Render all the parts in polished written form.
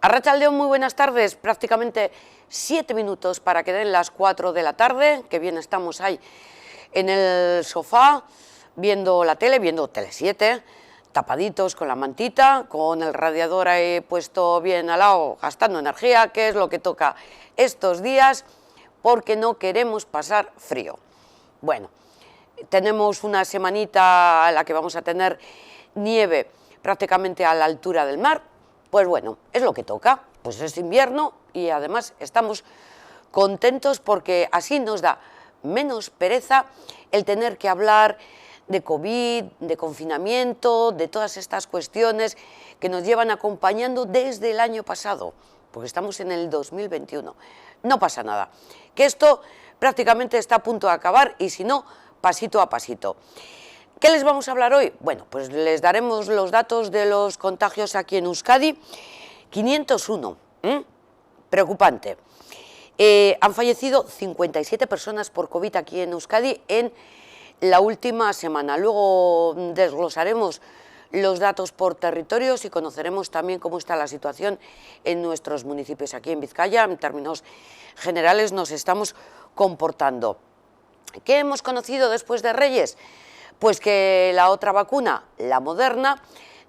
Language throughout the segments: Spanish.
Arratsaldeon, muy buenas tardes, prácticamente 7 minutos para que den las 4 de la tarde, que bien estamos ahí en el sofá, viendo la tele, viendo Tele7, tapaditos con la mantita, con el radiador ahí puesto bien al lado, gastando energía, que es lo que toca estos días, porque no queremos pasar frío. Bueno, tenemos una semanita en la que vamos a tener nieve prácticamente a la altura del mar. Pues bueno, es lo que toca, pues es invierno y además estamos contentos porque así nos da menos pereza el tener que hablar de COVID, de confinamiento, de todas estas cuestiones que nos llevan acompañando desde el año pasado, porque estamos en el 2021. No pasa nada, que esto prácticamente está a punto de acabar y si no, pasito a pasito. ¿Qué les vamos a hablar hoy? Bueno, pues les daremos los datos de los contagios aquí en Euskadi. 501, preocupante. Han fallecido 57 personas por COVID aquí en Euskadi en la última semana. Luego desglosaremos los datos por territorios y conoceremos también cómo está la situación en nuestros municipios. Aquí en Vizcaya, en términos generales, nos estamos comportando. ¿Qué hemos conocido después de Reyes? Pues que la otra vacuna, la Moderna,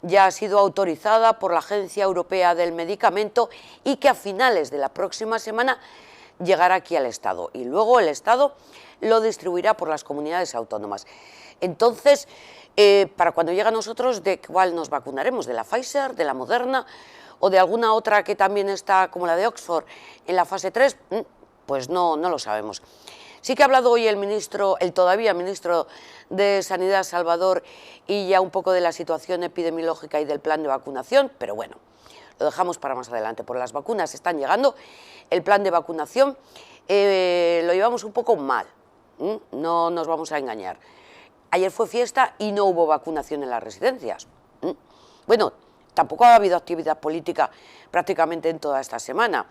ya ha sido autorizada por la Agencia Europea del Medicamento y que a finales de la próxima semana llegará aquí al Estado y luego el Estado lo distribuirá por las comunidades autónomas. Entonces, para cuando llegue a nosotros, ¿de cuál nos vacunaremos? ¿De la Pfizer, de la Moderna o de alguna otra que también está, como la de Oxford, en la fase 3? Pues no lo sabemos. Sí que ha hablado hoy el todavía ministro de Sanidad, Salvador, y ya un poco de la situación epidemiológica y del plan de vacunación, pero bueno, lo dejamos para más adelante, porque las vacunas están llegando, el plan de vacunación lo llevamos un poco mal, no nos vamos a engañar. Ayer fue fiesta y no hubo vacunación en las residencias. Bueno, tampoco ha habido actividad política prácticamente en toda esta semana.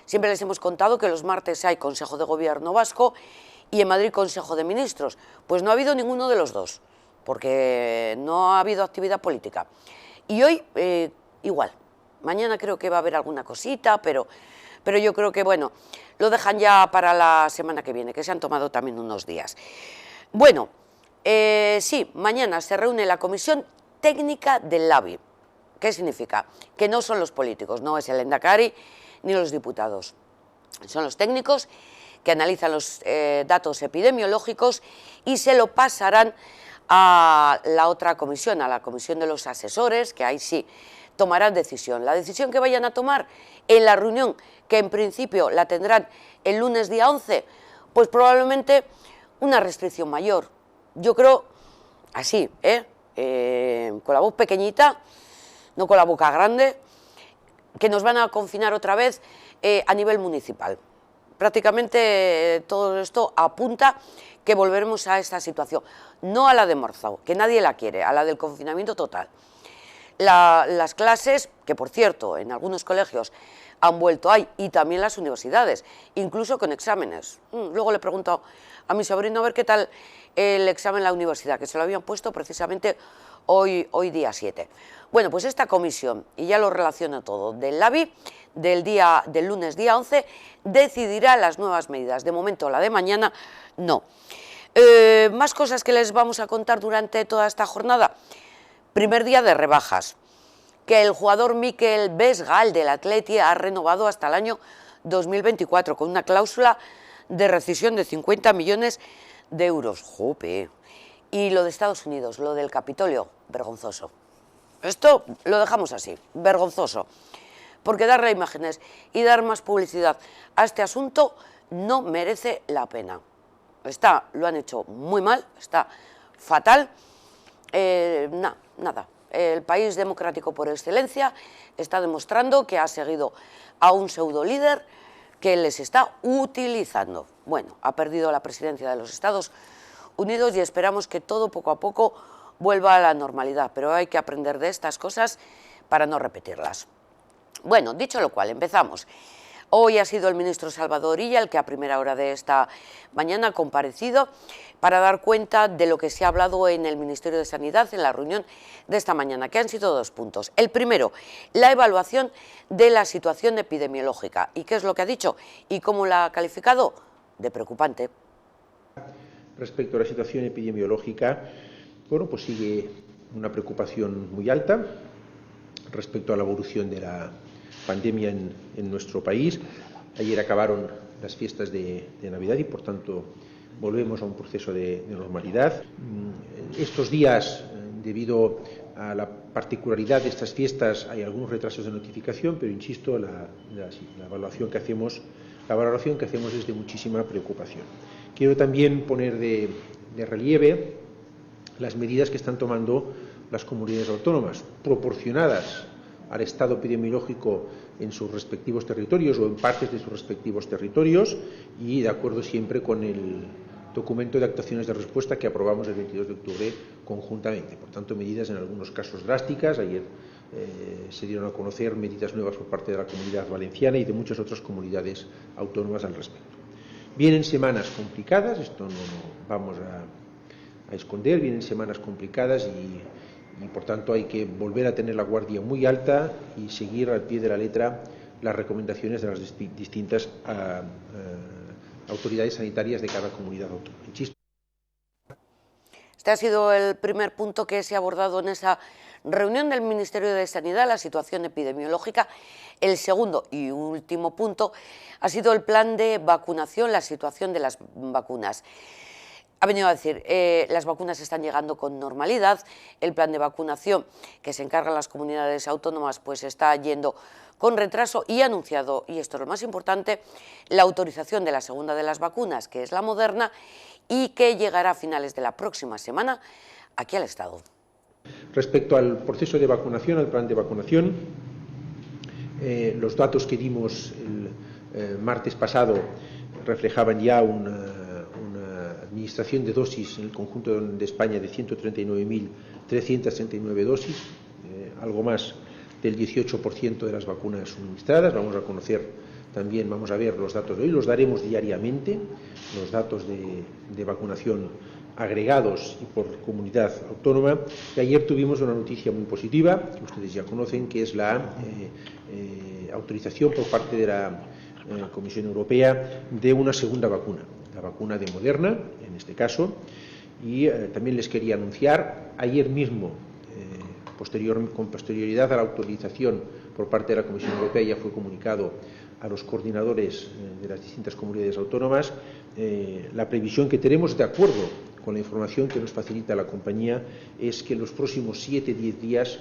Siempre les hemos contado que los martes hay Consejo de Gobierno Vasco y en Madrid Consejo de Ministros. Pues no ha habido ninguno de los dos, porque no ha habido actividad política. Y hoy igual, mañana creo que va a haber alguna cosita, pero yo creo que bueno, lo dejan ya para la semana que viene, que se han tomado también unos días. Bueno, sí, mañana se reúne la Comisión Técnica del Labi. ¿Qué significa? Que no son los políticos, no es el Endacari ni los diputados, son los técnicos que analizan los datos epidemiológicos y se lo pasarán a la otra comisión, a la comisión de los asesores, que ahí sí tomarán decisión. La decisión que vayan a tomar en la reunión, que en principio la tendrán el lunes día 11, pues probablemente una restricción mayor. Yo creo así, con la voz pequeñita, no con la boca grande, que nos van a confinar otra vez a nivel municipal. Prácticamente todo esto apunta que volveremos a esta situación, no a la de Marzao, que nadie la quiere, a la del confinamiento total. Las clases, que por cierto, en algunos colegios han vuelto ahí, y también las universidades, incluso con exámenes. Luego le pregunto a mi sobrino a ver qué tal el examen en la universidad, que se lo habían puesto precisamente hoy día 7. Bueno, pues esta comisión, y ya lo relaciono todo, del LABI, del lunes día 11, decidirá las nuevas medidas. De momento, la de mañana, no. Más cosas que les vamos a contar durante toda esta jornada. Primer día de rebajas, que el jugador Mikel Vesgal del Atleti ha renovado hasta el año 2024 con una cláusula de rescisión de 50 millones de euros. ¡Jope! Y lo de Estados Unidos, lo del Capitolio, vergonzoso. Esto lo dejamos así, vergonzoso, porque darle imágenes y dar más publicidad a este asunto no merece la pena. Lo han hecho muy mal, está fatal. Nada. El país democrático por excelencia está demostrando que ha seguido a un pseudo líder que les está utilizando. Bueno, ha perdido la presidencia de los Estados Unidos y esperamos que todo poco a poco vuelva a la normalidad, pero hay que aprender de estas cosas para no repetirlas. Bueno, dicho lo cual, empezamos. Hoy ha sido el ministro Salvador Illa el que a primera hora de esta mañana ha comparecido para dar cuenta de lo que se ha hablado en el Ministerio de Sanidad en la reunión de esta mañana, que han sido 2 puntos. El primero, la evaluación de la situación epidemiológica. ¿Y qué es lo que ha dicho? ¿Y cómo la ha calificado? De preocupante. Respecto a la situación epidemiológica, bueno, pues sigue una preocupación muy alta respecto a la evolución de la pandemia en nuestro país. Ayer acabaron las fiestas de Navidad y, por tanto, volvemos a un proceso de normalidad. Estos días, debido a la particularidad de estas fiestas, hay algunos retrasos de notificación, pero insisto, la valoración que hacemos es de muchísima preocupación. Quiero también poner de relieve las medidas que están tomando las comunidades autónomas, proporcionadas al estado epidemiológico en sus respectivos territorios o en partes de sus respectivos territorios y de acuerdo siempre con el documento de actuaciones de respuesta que aprobamos el 22 de octubre conjuntamente. Por tanto, medidas en algunos casos drásticas. Ayer se dieron a conocer medidas nuevas por parte de la Comunidad Valenciana y de muchas otras comunidades autónomas al respecto. Vienen semanas complicadas, esto no vamos a esconder, vienen semanas complicadas y por tanto hay que volver a tener la guardia muy alta y seguir al pie de la letra las recomendaciones de las distintas autoridades sanitarias de cada comunidad autónoma. Insisto. Este ha sido el primer punto que se ha abordado en esa reunión del Ministerio de Sanidad, la situación epidemiológica. El segundo y último punto ha sido el plan de vacunación, la situación de las vacunas. Ha venido a decir, las vacunas están llegando con normalidad, el plan de vacunación que se encargan las comunidades autónomas pues está yendo con retraso y ha anunciado, y esto es lo más importante, la autorización de la segunda de las vacunas, que es la Moderna, y que llegará a finales de la próxima semana aquí al Estado. Respecto al proceso de vacunación, al plan de vacunación, los datos que dimos el martes pasado reflejaban ya una administración de dosis en el conjunto de España de 139.339 dosis, algo más del 18% de las vacunas suministradas. Vamos a conocer también, vamos a ver los datos de hoy, los daremos diariamente, los datos de vacunación agregados y por comunidad autónoma. Y ayer tuvimos una noticia muy positiva, que ustedes ya conocen, que es la autorización por parte de la Comisión Europea de una segunda vacuna, la vacuna de Moderna, en este caso, y también les quería anunciar, ayer mismo, con posterioridad a la autorización por parte de la Comisión Europea, ya fue comunicado a los coordinadores de las distintas comunidades autónomas, la previsión que tenemos, de acuerdo con la información que nos facilita la compañía, es que en los próximos 7-10 días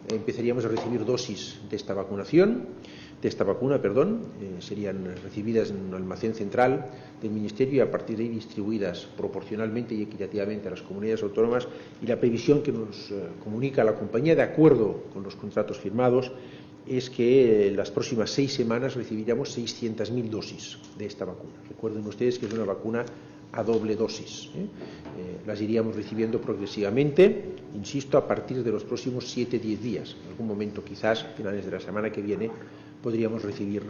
empezaríamos a recibir dosis de esta vacuna, serían recibidas en un almacén central del Ministerio y a partir de ahí distribuidas proporcionalmente y equitativamente a las comunidades autónomas, y la previsión que nos comunica la compañía, de acuerdo con los contratos firmados, es que en las próximas 6 semanas recibiríamos 600.000 dosis de esta vacuna. Recuerden ustedes que es una vacuna a doble dosis. Las iríamos recibiendo progresivamente, insisto, a partir de los próximos 7-10 días. En algún momento, quizás a finales de la semana que viene, podríamos recibir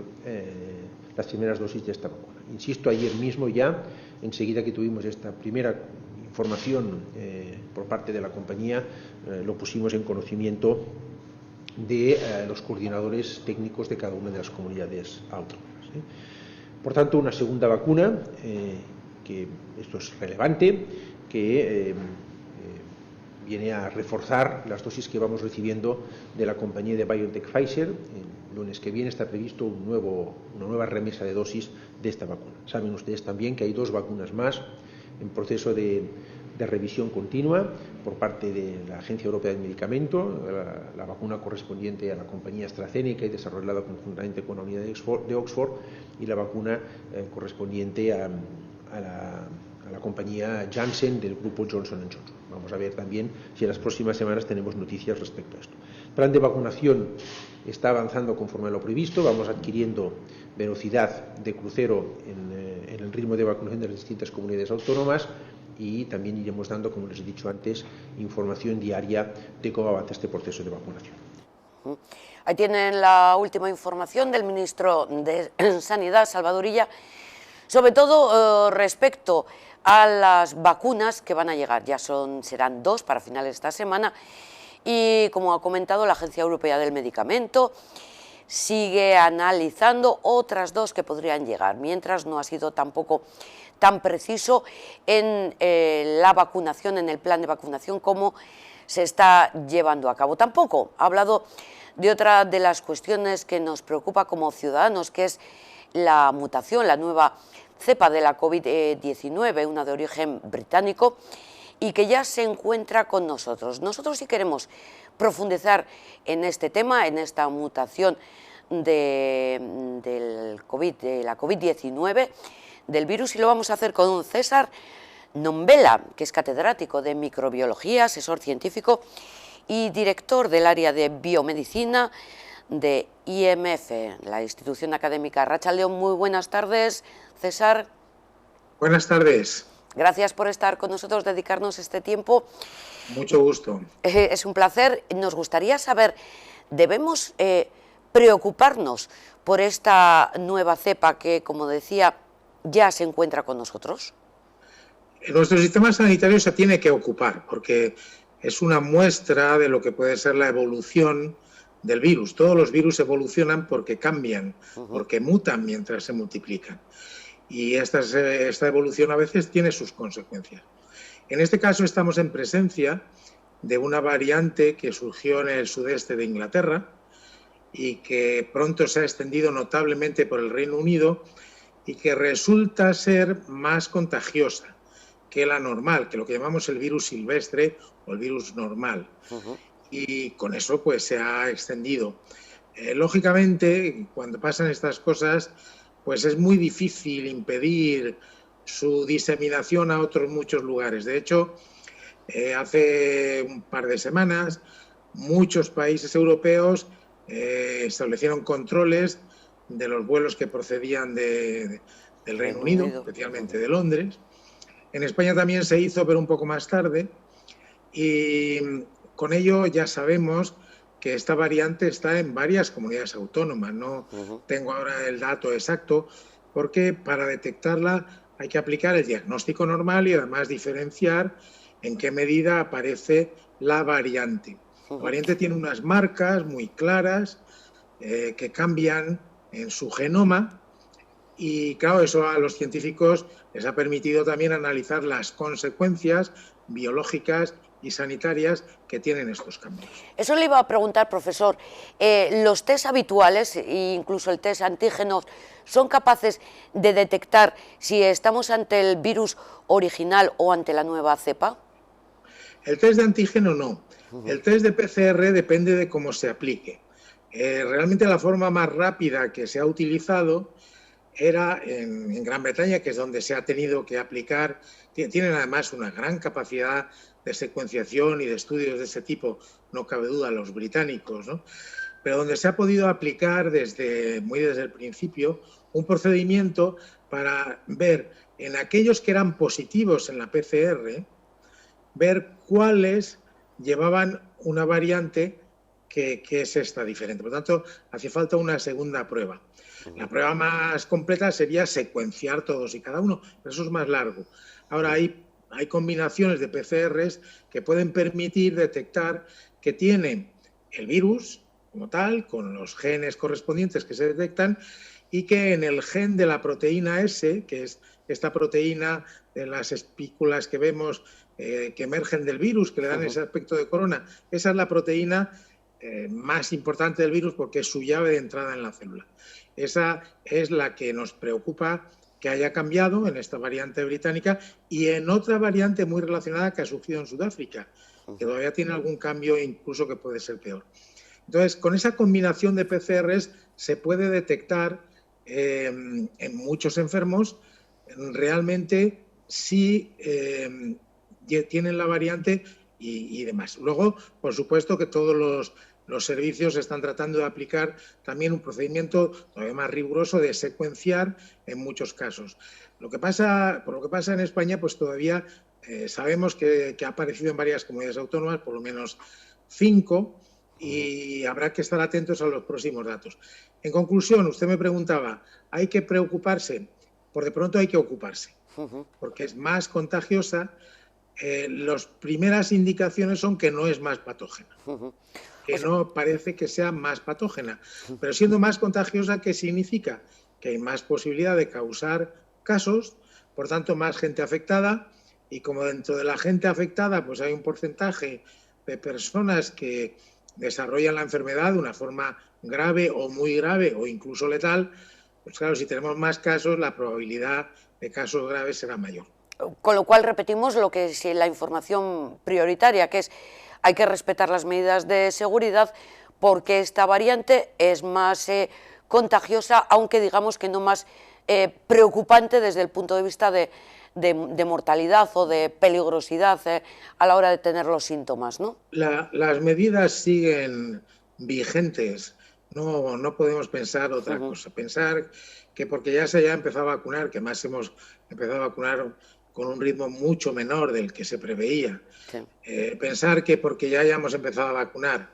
las primeras dosis de esta vacuna. Insisto, ayer mismo ya, enseguida que tuvimos esta primera información por parte de la compañía, lo pusimos en conocimiento de los coordinadores técnicos de cada una de las comunidades autónomas. Por tanto, una segunda vacuna, que esto es relevante, que viene a reforzar las dosis que vamos recibiendo de la compañía de BioNTech Pfizer. El lunes que viene está previsto una nueva remesa de dosis de esta vacuna. Saben ustedes también que hay 2 vacunas más en proceso de revisión continua por parte de la Agencia Europea del Medicamento, la vacuna correspondiente a la compañía AstraZeneca y desarrollada conjuntamente con la unidad de Oxford, y la vacuna correspondiente a la compañía Janssen del grupo Johnson & Johnson. Vamos a ver también si en las próximas semanas tenemos noticias respecto a esto. El plan de vacunación está avanzando conforme a lo previsto, vamos adquiriendo velocidad de crucero en el ritmo de vacunación de las distintas comunidades autónomas, y también iremos dando, como les he dicho antes, información diaria de cómo avanza este proceso de vacunación. Ahí tienen la última información del ministro de Sanidad, Salvador Illa, sobre todo respecto a las vacunas que van a llegar. Ya serán 2 para finales de esta semana y, como ha comentado, la Agencia Europea del Medicamento sigue analizando otras 2 que podrían llegar, mientras no ha sido tampoco tan preciso en la vacunación, en el plan de vacunación, como se está llevando a cabo. Tampoco ha hablado de otra de las cuestiones que nos preocupa como ciudadanos, que es la mutación, la nueva cepa de la COVID-19, una de origen británico, y que ya se encuentra con nosotros. Nosotros sí queremos profundizar en este tema, en esta mutación de la COVID-19, del virus, y lo vamos a hacer con César Nombela, que es catedrático de microbiología, asesor científico y director del área de biomedicina de IMF, la institución académica Arratsalde On. Muy buenas tardes, César. Buenas tardes. Gracias por estar con nosotros, dedicarnos este tiempo. Mucho gusto. Es un placer. Nos gustaría saber, ¿debemos preocuparnos por esta nueva cepa que, como decía, ya se encuentra con nosotros? Nuestro sistema sanitario se tiene que ocupar porque es una muestra de lo que puede ser la evolución del virus. Todos los virus evolucionan porque cambian, porque mutan mientras se multiplican. Y esta evolución a veces tiene sus consecuencias. En este caso estamos en presencia de una variante que surgió en el sudeste de Inglaterra y que pronto se ha extendido notablemente por el Reino Unido y que resulta ser más contagiosa que la normal, que lo que llamamos el virus silvestre o el virus normal. Y con eso pues se ha extendido. Lógicamente, cuando pasan estas cosas, pues es muy difícil impedir su diseminación a otros muchos lugares. De hecho, hace un par de semanas, muchos países europeos establecieron controles de los vuelos que procedían del Reino Unido, especialmente de Londres. En España también se hizo, pero un poco más tarde, y con ello ya sabemos que esta variante está en varias comunidades autónomas. No tengo ahora el dato exacto, porque para detectarla hay que aplicar el diagnóstico normal y además diferenciar en qué medida aparece la variante. La variante tiene unas marcas muy claras que cambian en su genoma. Y claro, eso a los científicos les ha permitido también analizar las consecuencias biológicas y sanitarias que tienen estos cambios. Eso le iba a preguntar, profesor. ¿Los test habituales, e incluso el test antígenos, son capaces de detectar si estamos ante el virus original o ante la nueva cepa? El test de antígeno no. El test de PCR depende de cómo se aplique. Realmente la forma más rápida que se ha utilizado era en Gran Bretaña, que es donde se ha tenido que aplicar. Tienen además una gran capacidad de secuenciación y de estudios de ese tipo, no cabe duda, los británicos, ¿no? Pero donde se ha podido aplicar desde el principio un procedimiento para ver en aquellos que eran positivos en la PCR, ver cuáles llevaban una variante que es esta diferente. Por lo tanto, hace falta una segunda prueba. La prueba más completa sería secuenciar todos y cada uno, pero eso es más largo. Ahora hay combinaciones de PCRs que pueden permitir detectar que tiene el virus como tal, con los genes correspondientes que se detectan, y que en el gen de la proteína S, que es esta proteína de las espículas que vemos que emergen del virus, que le dan ese aspecto de corona, esa es la proteína más importante del virus porque es su llave de entrada en la célula. Esa es la que nos preocupa que haya cambiado en esta variante británica y en otra variante muy relacionada que ha surgido en Sudáfrica, que todavía tiene algún cambio incluso que puede ser peor. Entonces, con esa combinación de PCRs se puede detectar en muchos enfermos realmente si tienen la variante y demás. Luego, por supuesto que todos los servicios están tratando de aplicar también un procedimiento todavía más riguroso de secuenciar en muchos casos. Por lo que pasa en España, pues todavía sabemos que ha aparecido en varias comunidades autónomas, por lo menos 5, y habrá que estar atentos a los próximos datos. En conclusión, usted me preguntaba, ¿hay que preocuparse? Por de pronto hay que ocuparse, porque es más contagiosa. Las primeras indicaciones son que no es más patógena, que no parece que sea más patógena, pero siendo más contagiosa, ¿qué significa? Que hay más posibilidad de causar casos, por tanto más gente afectada, y como dentro de la gente afectada pues hay un porcentaje de personas que desarrollan la enfermedad de una forma grave o muy grave o incluso letal, pues claro, si tenemos más casos, la probabilidad de casos graves será mayor. Con lo cual repetimos lo que es la información prioritaria, que es hay que respetar las medidas de seguridad porque esta variante es más contagiosa, aunque digamos que no más preocupante desde el punto de vista de mortalidad o de peligrosidad a la hora de tener los síntomas, ¿no? Las medidas siguen vigentes, no podemos pensar otra cosa, pensar que porque ya se haya empezado a vacunar, que más hemos empezado a vacunar con un ritmo mucho menor del que se preveía, sí. Pensar que porque ya hayamos empezado a vacunar,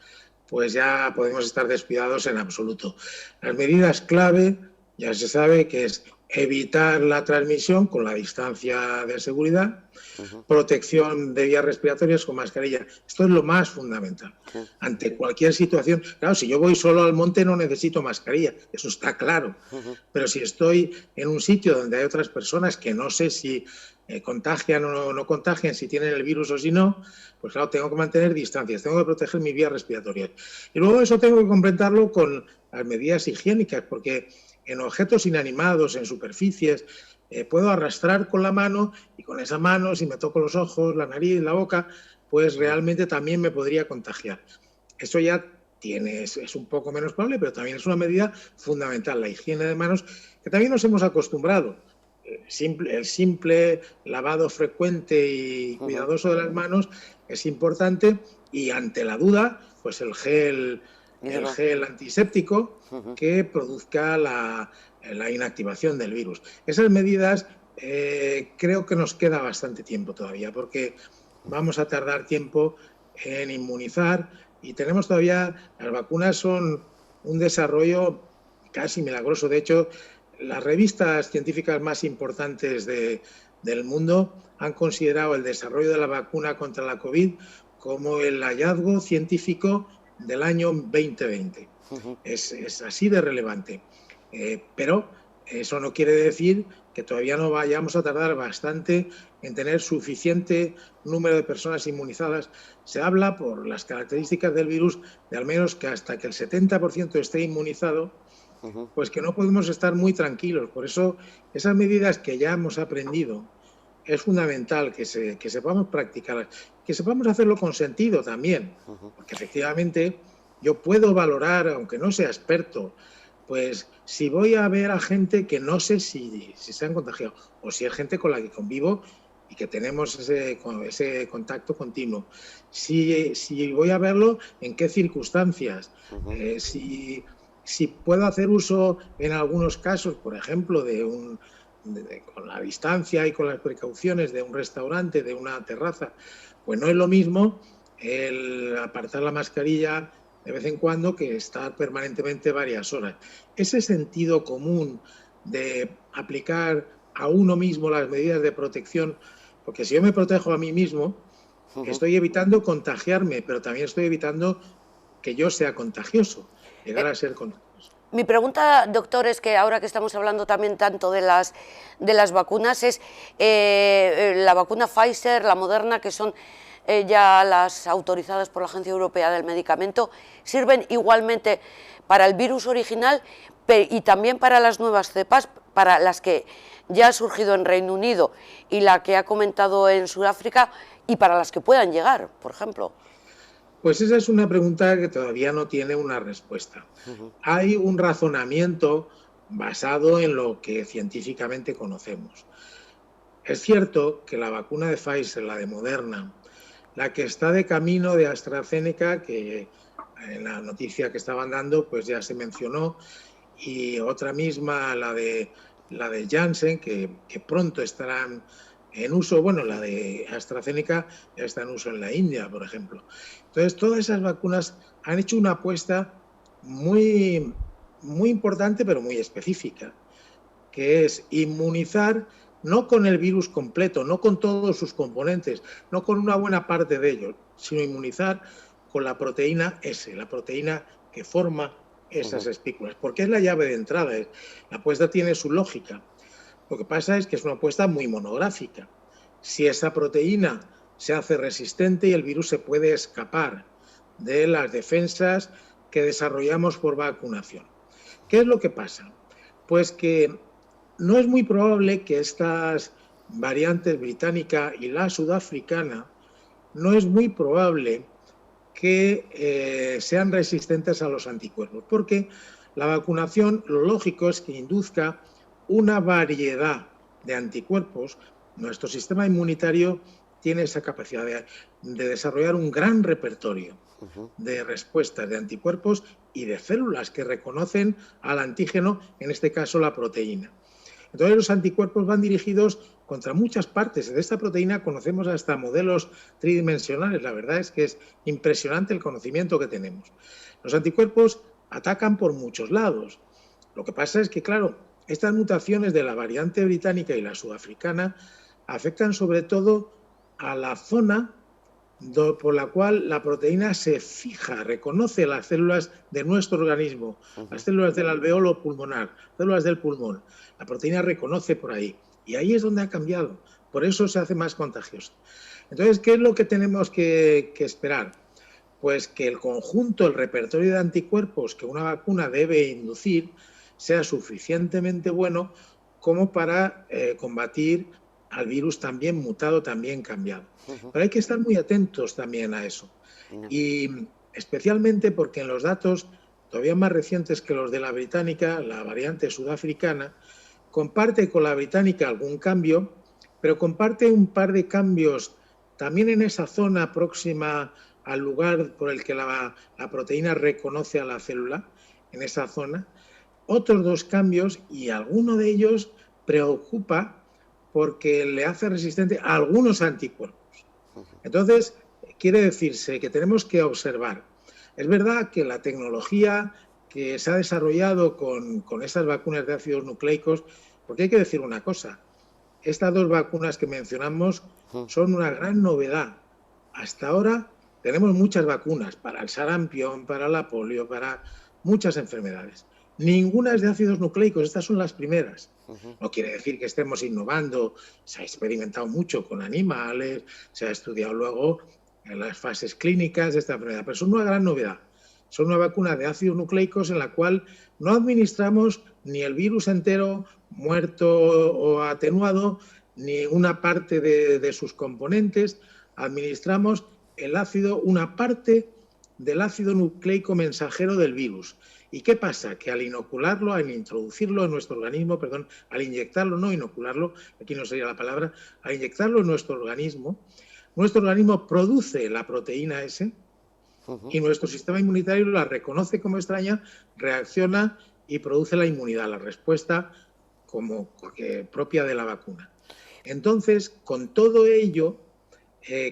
pues ya podemos estar descuidados en absoluto. Las medidas clave ya se sabe que es evitar la transmisión con la distancia de seguridad, protección de vías respiratorias con mascarilla. Esto es lo más fundamental. Ante cualquier situación, claro, si yo voy solo al monte no necesito mascarilla, eso está claro. Pero si estoy en un sitio donde hay otras personas que no sé si contagian o no contagian, si tienen el virus o si no, pues claro, tengo que mantener distancias, tengo que proteger mis vías respiratorias. Y luego eso tengo que complementarlo con las medidas higiénicas, porque en objetos inanimados, en superficies, puedo arrastrar con la mano y con esa mano, si me toco los ojos, la nariz, la boca, pues realmente también me podría contagiar. Eso ya es un poco menos probable, pero también es una medida fundamental, la higiene de manos, que también nos hemos acostumbrado. El simple lavado frecuente y cuidadoso de las manos es importante, y ante la duda, pues el gel antiséptico que produzca la inactivación del virus. Esas medidas creo que nos queda bastante tiempo todavía, porque vamos a tardar tiempo en inmunizar y tenemos todavía, las vacunas son un desarrollo casi milagroso. De hecho, las revistas científicas más importantes del mundo han considerado el desarrollo de la vacuna contra la COVID como el hallazgo científico del año 2020. Es así de relevante. Pero eso no quiere decir que todavía no vayamos a tardar bastante en tener suficiente número de personas inmunizadas. Se habla, por las características del virus, de al menos que hasta que el 70% esté inmunizado, pues que no podemos estar muy tranquilos. Por eso, esas medidas que ya hemos aprendido, es fundamental que sepamos practicarlas, que sepamos hacerlo con sentido también, porque efectivamente yo puedo valorar, aunque no sea experto, pues si voy a ver a gente que no sé si se han contagiado, o si es gente con la que convivo y que tenemos ese contacto continuo, si voy a verlo, en qué circunstancias, si puedo hacer uso en algunos casos, por ejemplo, con la distancia y con las precauciones de un restaurante, de una terraza, pues no es lo mismo el apartar la mascarilla de vez en cuando que estar permanentemente varias horas. Ese sentido común de aplicar a uno mismo las medidas de protección, porque si yo me protejo a mí mismo, estoy evitando contagiarme, pero también estoy evitando que yo sea contagioso, llegar a ser contagioso. Mi pregunta, doctor, es que ahora que estamos hablando también tanto de las vacunas, es la vacuna Pfizer, la Moderna, que son ya las autorizadas por la Agencia Europea del Medicamento, ¿sirven igualmente para el virus original y también para las nuevas cepas, para las que ya ha surgido en Reino Unido y la que ha comentado en Sudáfrica, y para las que puedan llegar, por ejemplo? Pues esa es una pregunta que todavía no tiene una respuesta. Hay un razonamiento basado en lo que científicamente conocemos. Es cierto que la vacuna de Pfizer, la de Moderna, la que está de camino de AstraZeneca, que en la noticia que estaban dando pues ya se mencionó, y otra misma, la de Janssen, que pronto estarán en uso. Bueno, la de AstraZeneca ya está en uso en la India, por ejemplo. Entonces, todas esas vacunas han hecho una apuesta muy, muy importante, pero muy específica, que es inmunizar no con el virus completo, no con todos sus componentes, no con una buena parte de ellos, sino inmunizar con la proteína S, la proteína que forma esas espículas, porque es la llave de entrada. La apuesta tiene su lógica. Lo que pasa es que es una apuesta muy monográfica. Si esa proteína se hace resistente y el virus se puede escapar de las defensas que desarrollamos por vacunación. ¿Qué es lo que pasa? Pues que no es muy probable que estas variantes británica y la sudafricana, no es muy probable que sean resistentes a los anticuerpos, porque la vacunación, lo lógico es que induzca una variedad de anticuerpos. Nuestro sistema inmunitario tiene esa capacidad de desarrollar un gran repertorio de respuestas de anticuerpos y de células que reconocen al antígeno, en este caso la proteína. Entonces los anticuerpos van dirigidos contra muchas partes. De esta proteína conocemos hasta modelos tridimensionales. La verdad es que es impresionante el conocimiento que tenemos. Los anticuerpos atacan por muchos lados. Lo que pasa es que, claro, estas mutaciones de la variante británica y la sudafricana afectan sobre todo a la zona por la cual la proteína se fija, reconoce las células de nuestro organismo, las células del alveolo pulmonar, células del pulmón. La proteína reconoce por ahí y ahí es donde ha cambiado. Por eso se hace más contagioso. Entonces, ¿qué es lo que tenemos que esperar? Pues que el conjunto, el repertorio de anticuerpos que una vacuna debe inducir sea suficientemente bueno como para combatir al virus también mutado, también cambiado. Pero hay que estar muy atentos también a eso. Y especialmente porque en los datos todavía más recientes que los de la británica, la variante sudafricana, comparte con la británica algún cambio, pero comparte un par de cambios también en esa zona próxima al lugar por el que la proteína reconoce a la célula, en esa zona, otros dos cambios y alguno de ellos preocupa porque le hace resistente a algunos anticuerpos. Entonces, quiere decirse que tenemos que observar. Es verdad que la tecnología que se ha desarrollado con estas vacunas de ácidos nucleicos, porque hay que decir una cosa, estas dos vacunas que mencionamos son una gran novedad. Hasta ahora tenemos muchas vacunas para el sarampión, para la polio, para muchas enfermedades. Ninguna es de ácidos nucleicos, estas son las primeras. No quiere decir que estemos innovando, se ha experimentado mucho con animales, se ha estudiado luego en las fases clínicas de esta enfermedad, pero son una gran novedad. Son una vacuna de ácidos nucleicos en la cual no administramos ni el virus entero, muerto o atenuado, ni una parte de sus componentes, administramos el ácido, una parte del ácido nucleico mensajero del virus. ¿Y qué pasa? Que al inocularlo, al introducirlo en nuestro organismo, perdón, al inyectarlo, no inocularlo, aquí no sería la palabra, al inyectarlo en nuestro organismo produce la proteína S y nuestro sistema inmunitario la reconoce como extraña, reacciona y produce la inmunidad, la respuesta propia de la vacuna. Entonces, con todo ello,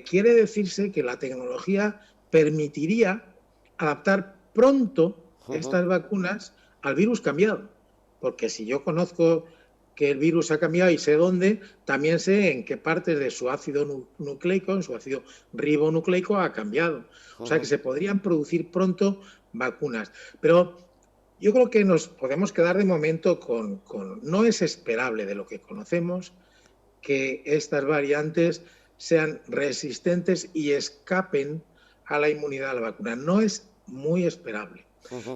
quiere decirse que la tecnología permitiría adaptar pronto estas vacunas al virus cambiado, porque si yo conozco que el virus ha cambiado y sé dónde, también sé en qué partes de su ácido nucleico, en su ácido ribonucleico ha cambiado. O sea que se podrían producir pronto vacunas. Pero yo creo que nos podemos quedar de momento con no es esperable de lo que conocemos que estas variantes sean resistentes y escapen a la inmunidad a la vacuna. No es muy esperable.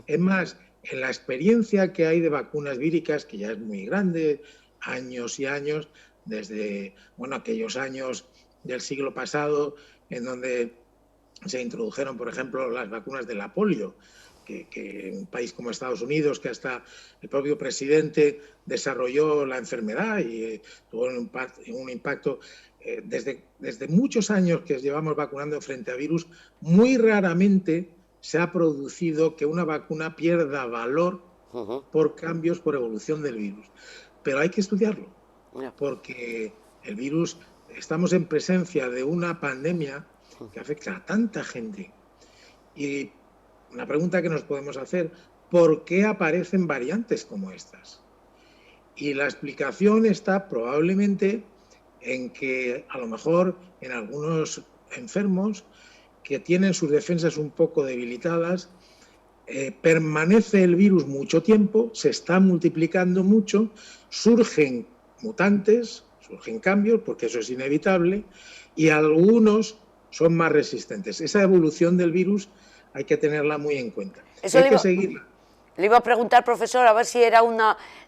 Es más, en la experiencia que hay de vacunas víricas, que ya es muy grande, años y años, desde aquellos años del siglo pasado, en donde se introdujeron, por ejemplo, las vacunas de la polio, que en un país como Estados Unidos, que hasta el propio presidente desarrolló la enfermedad y tuvo un impacto. Desde muchos años que llevamos vacunando frente a virus, muy raramente se ha producido que una vacuna pierda valor por cambios, por evolución del virus. Pero hay que estudiarlo, porque el virus, estamos en presencia de una pandemia que afecta a tanta gente y una pregunta que nos podemos hacer: ¿por qué aparecen variantes como estas? Y la explicación está probablemente en que a lo mejor en algunos enfermos que tienen sus defensas un poco debilitadas, permanece el virus mucho tiempo, se está multiplicando mucho, surgen mutantes, surgen cambios, porque eso es inevitable, y algunos son más resistentes. Esa evolución del virus hay que tenerla muy en cuenta. Eso hay que seguirla. Le iba a preguntar, profesor, a ver si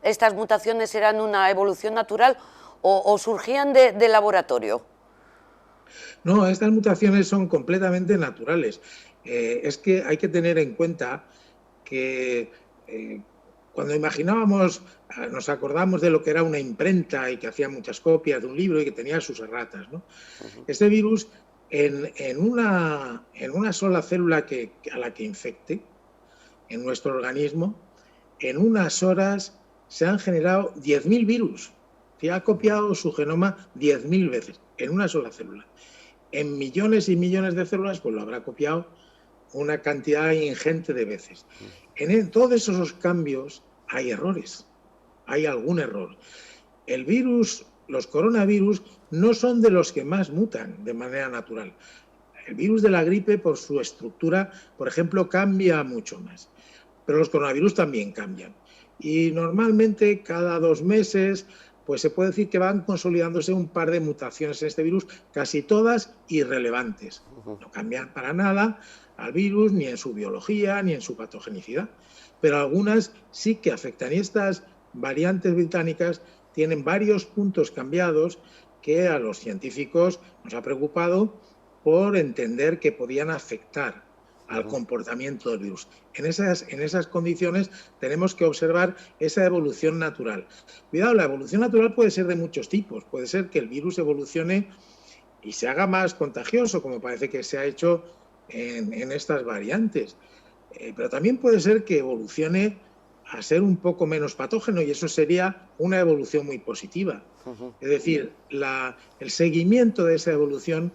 estas mutaciones eran una evolución natural o surgían de laboratorio. No, estas mutaciones son completamente naturales. Es que hay que tener en cuenta que cuando imaginábamos, nos acordamos de lo que era una imprenta y que hacía muchas copias de un libro y que tenía sus erratas, ¿no? Este virus, en una sola célula a la que infecte, en nuestro organismo, en unas horas se han generado 10.000 virus. Se ha copiado su genoma 10.000 veces, en una sola célula. En millones y millones de células, pues lo habrá copiado una cantidad ingente de veces. En todos esos cambios hay errores, hay algún error. El virus, los coronavirus, no son de los que más mutan de manera natural. El virus de la gripe, por su estructura, por ejemplo, cambia mucho más. Pero los coronavirus también cambian. Y normalmente cada 2 meses, pues se puede decir que van consolidándose un par de mutaciones en este virus, casi todas irrelevantes. No cambian para nada al virus, ni en su biología, ni en su patogenicidad. Pero algunas sí que afectan. Y estas variantes británicas tienen varios puntos cambiados que a los científicos nos ha preocupado por entender que podían afectar al comportamiento del virus. En esas condiciones tenemos que observar esa evolución natural. Cuidado, la evolución natural puede ser de muchos tipos. Puede ser que el virus evolucione y se haga más contagioso, como parece que se ha hecho en estas variantes. Pero también puede ser que evolucione a ser un poco menos patógeno, y eso sería una evolución muy positiva. Es decir, el seguimiento de esa evolución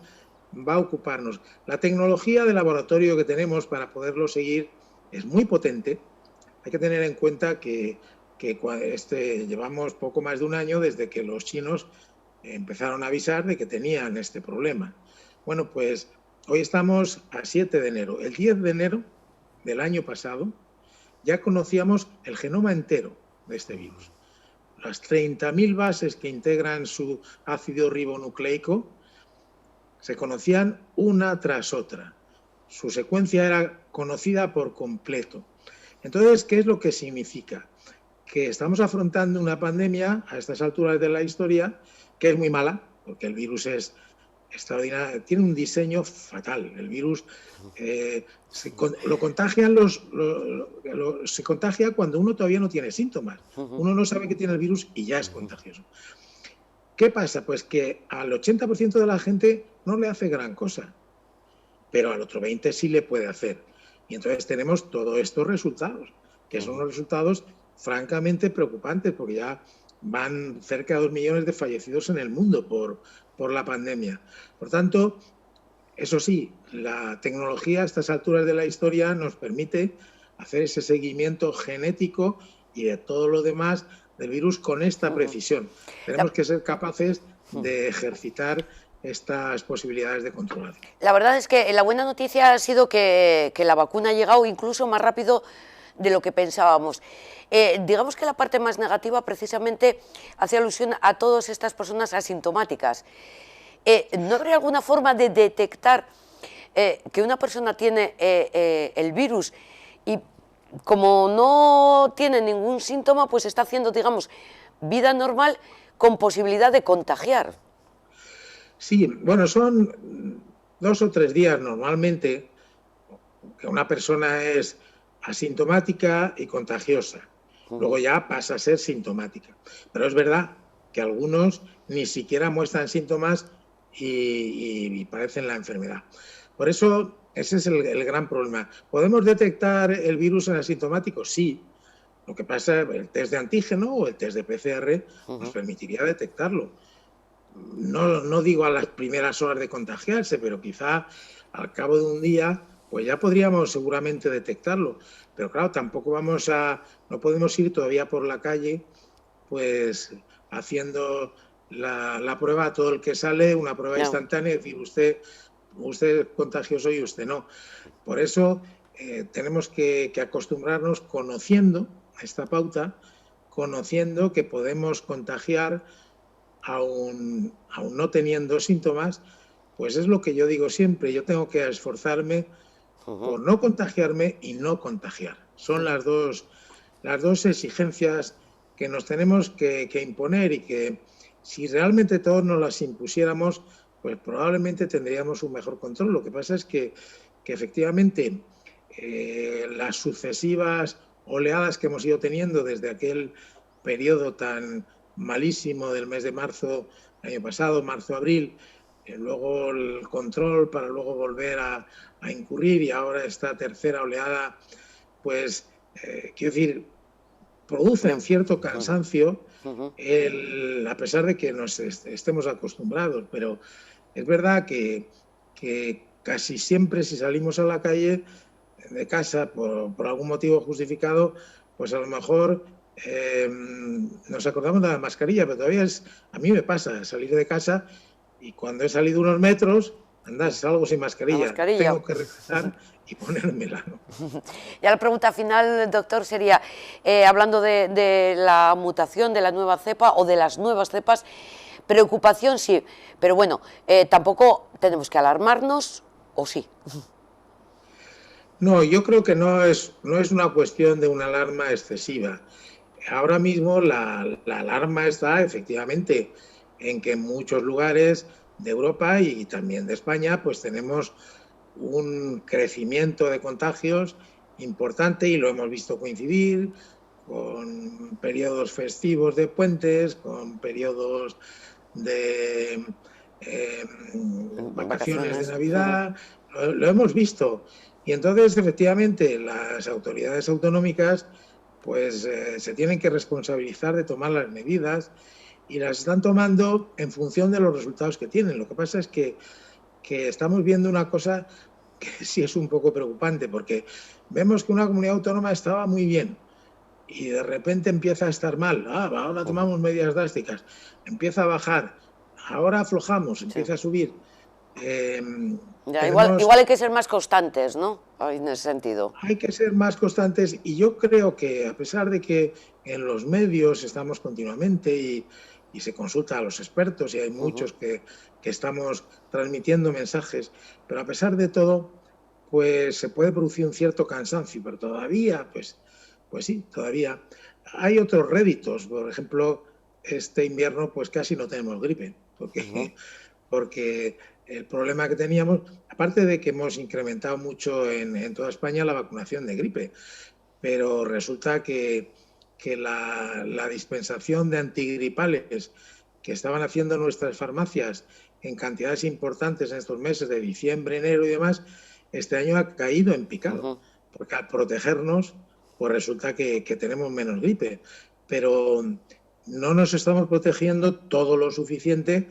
va a ocuparnos. La tecnología de laboratorio que tenemos para poderlo seguir es muy potente. Hay que tener en cuenta que llevamos poco más de un año desde que los chinos empezaron a avisar de que tenían este problema. Bueno, pues hoy estamos a 7 de enero. El 10 de enero del año pasado ya conocíamos el genoma entero de este virus. Las 30.000 bases que integran su ácido ribonucleico se conocían una tras otra. Su secuencia era conocida por completo. Entonces, ¿qué es lo que significa? Que estamos afrontando una pandemia a estas alturas de la historia que es muy mala, porque el virus es extraordinario, tiene un diseño fatal. El virus se contagia cuando uno todavía no tiene síntomas. Uno no sabe que tiene el virus y ya es contagioso. ¿Qué pasa? Pues que al 80% de la gente no le hace gran cosa, pero al otro 20% sí le puede hacer. Y entonces tenemos todos estos resultados, que son unos resultados francamente preocupantes, porque ya van cerca de 2 millones de fallecidos en el mundo por la pandemia. Por tanto, eso sí, la tecnología a estas alturas de la historia nos permite hacer ese seguimiento genético y de todo lo demás del virus con esta precisión. Tenemos que ser capaces de ejercitar estas posibilidades de controlar. La verdad es que la buena noticia ha sido que la vacuna ha llegado incluso más rápido de lo que pensábamos. Digamos que la parte más negativa precisamente hace alusión a todas estas personas asintomáticas. ¿No habría alguna forma de detectar que una persona tiene el virus y como no tiene ningún síntoma, pues está haciendo, digamos, vida normal con posibilidad de contagiar? Sí, bueno, son 2 o 3 días normalmente que una persona es asintomática y contagiosa. Luego ya pasa a ser sintomática. Pero es verdad que algunos ni siquiera muestran síntomas y padecen la enfermedad. Por eso, ese es el gran problema. ¿Podemos detectar el virus en asintomáticos? Sí. Lo que pasa, el test de antígeno o el test de PCR nos permitiría detectarlo. No digo a las primeras horas de contagiarse, pero quizá al cabo de un día pues ya podríamos seguramente detectarlo. Pero claro, no podemos ir todavía por la calle, pues haciendo la prueba a todo el que sale, una prueba No. instantánea, y decir, usted es contagioso y usted no. Por eso tenemos que acostumbrarnos, conociendo esta pauta, conociendo que podemos contagiar aún no teniendo síntomas, pues es lo que yo digo siempre, yo tengo que esforzarme por no contagiarme y no contagiar. Son las dos exigencias que nos tenemos que imponer, y que si realmente todos nos las impusiéramos, pues probablemente tendríamos un mejor control. Lo que pasa es que efectivamente las sucesivas oleadas que hemos ido teniendo desde aquel periodo tan malísimo del mes de marzo del año pasado, marzo-abril, luego el control para luego volver a incurrir, y ahora esta tercera oleada, pues quiero decir, producen cierto cansancio, a pesar de que nos estemos acostumbrados, pero es verdad que casi siempre, si salimos a la calle de casa por algún motivo justificado, pues a lo mejor nos acordamos de la mascarilla, pero todavía a mí me pasa salir de casa y cuando he salido unos metros, salgo sin mascarilla. Tengo que regresar y ponérmela, ¿no? Ya la pregunta final, doctor, sería, hablando de la mutación de la nueva cepa o de las nuevas cepas, preocupación sí, pero bueno, tampoco tenemos que alarmarnos, ¿o sí? No, yo creo que no es una cuestión de una alarma excesiva. Ahora mismo la alarma está efectivamente en que en muchos lugares de Europa y también de España pues tenemos un crecimiento de contagios importante, y lo hemos visto coincidir con periodos festivos de puentes, con periodos de vacaciones de Navidad, lo hemos visto. Y entonces, efectivamente, las autoridades autonómicas pues se tienen que responsabilizar de tomar las medidas, y las están tomando en función de los resultados que tienen. Lo que pasa es que estamos viendo una cosa que sí es un poco preocupante, porque vemos que una comunidad autónoma estaba muy bien y de repente empieza a estar mal. Ahora tomamos medidas drásticas, empieza a bajar, ahora aflojamos, empieza a subir. Igual hay que ser más constantes, ¿no? En ese sentido. Hay que ser más constantes, y yo creo que, a pesar de que en los medios estamos continuamente y se consulta a los expertos, y hay muchos que estamos transmitiendo mensajes, pero a pesar de todo, pues se puede producir un cierto cansancio, pero todavía, pues sí, todavía. Hay otros réditos, por ejemplo, este invierno pues casi no tenemos gripe, porque el problema que teníamos, aparte de que hemos incrementado mucho en toda España la vacunación de gripe, pero resulta que la dispensación de antigripales que estaban haciendo nuestras farmacias en cantidades importantes en estos meses de diciembre, enero y demás, este año ha caído en picado, porque al protegernos, pues resulta que tenemos menos gripe, pero no nos estamos protegiendo todo lo suficiente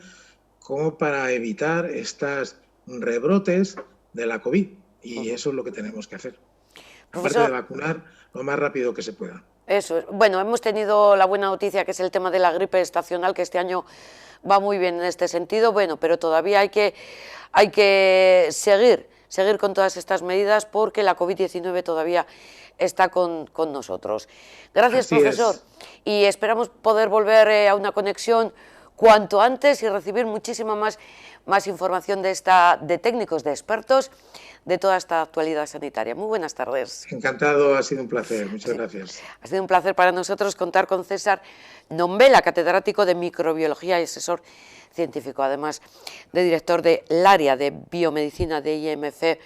como para evitar estos rebrotes de la COVID, y eso es lo que tenemos que hacer. Aparte de vacunar lo más rápido que se pueda. Eso es. Bueno, hemos tenido la buena noticia, que es el tema de la gripe estacional, que este año va muy bien en este sentido, bueno, pero todavía hay que seguir con todas estas medidas, porque la COVID-19 todavía está con nosotros. Gracias, Así profesor. Y esperamos poder volver a una conexión cuanto antes y recibir muchísima más información de técnicos, de expertos, de toda esta actualidad sanitaria. Muy buenas tardes. Encantado, ha sido un placer, muchas gracias. Ha sido un placer para nosotros contar con César Nombela, catedrático de microbiología y asesor científico, además de director del área de biomedicina de IMC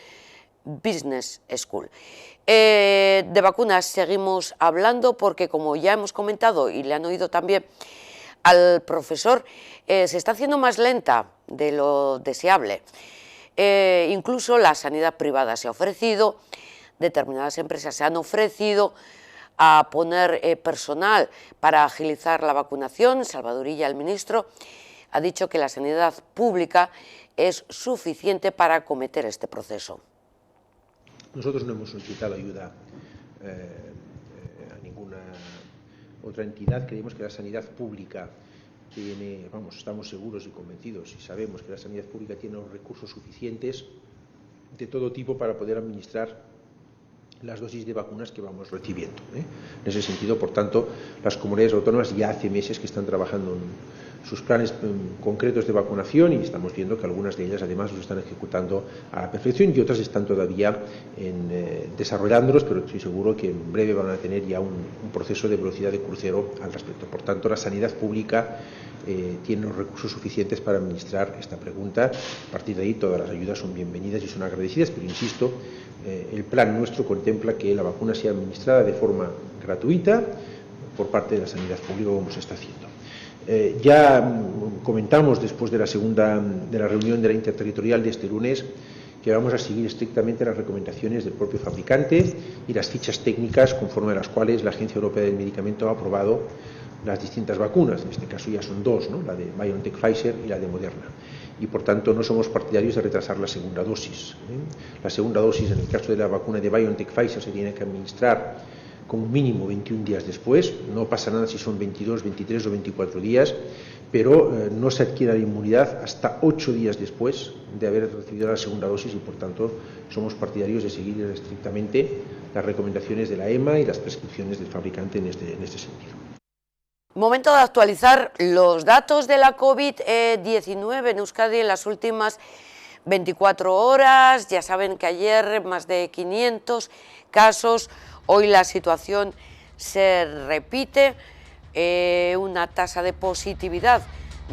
Business School. De vacunas seguimos hablando, porque como ya hemos comentado y le han oído también al profesor, se está haciendo más lenta de lo deseable. Incluso la sanidad privada se ha ofrecido, determinadas empresas se han ofrecido a poner personal para agilizar la vacunación. Salvador Illa, el ministro, ha dicho que la sanidad pública es suficiente para acometer este proceso. Nosotros no hemos solicitado ayuda a ninguna otra entidad. Creemos que la sanidad pública tiene, estamos seguros y convencidos y sabemos que la sanidad pública tiene los recursos suficientes de todo tipo para poder administrar las dosis de vacunas que vamos recibiendo. En ese sentido, por tanto, las comunidades autónomas ya hace meses que están trabajando en sus planes concretos de vacunación y estamos viendo que algunas de ellas además los están ejecutando a la perfección y otras están todavía desarrollándolos, pero estoy seguro que en breve van a tener ya un proceso de velocidad de crucero al respecto. Por tanto, la sanidad pública tiene los recursos suficientes para administrar esta pregunta. A partir de ahí, todas las ayudas son bienvenidas y son agradecidas, pero insisto, el plan nuestro contempla que la vacuna sea administrada de forma gratuita por parte de la sanidad pública, como se está haciendo. Ya comentamos después de la reunión de la interterritorial de este lunes que vamos a seguir estrictamente las recomendaciones del propio fabricante y las fichas técnicas conforme a las cuales la Agencia Europea del Medicamento ha aprobado las distintas vacunas. En este caso ya son dos, ¿no? La de BioNTech Pfizer y la de Moderna. Y por tanto no somos partidarios de retrasar la segunda dosis. La segunda dosis, en el caso de la vacuna de BioNTech Pfizer, se tiene que administrar como mínimo 21 días después. No pasa nada si son 22, 23 o 24 días, pero no se adquiere la inmunidad hasta 8 días después de haber recibido la segunda dosis y por tanto somos partidarios de seguir estrictamente las recomendaciones de la EMA y las prescripciones del fabricante en este sentido. Momento de actualizar los datos de la COVID-19 en Euskadi en las últimas 24 horas. Ya saben que ayer más de 500 casos, hoy la situación se repite, una tasa de positividad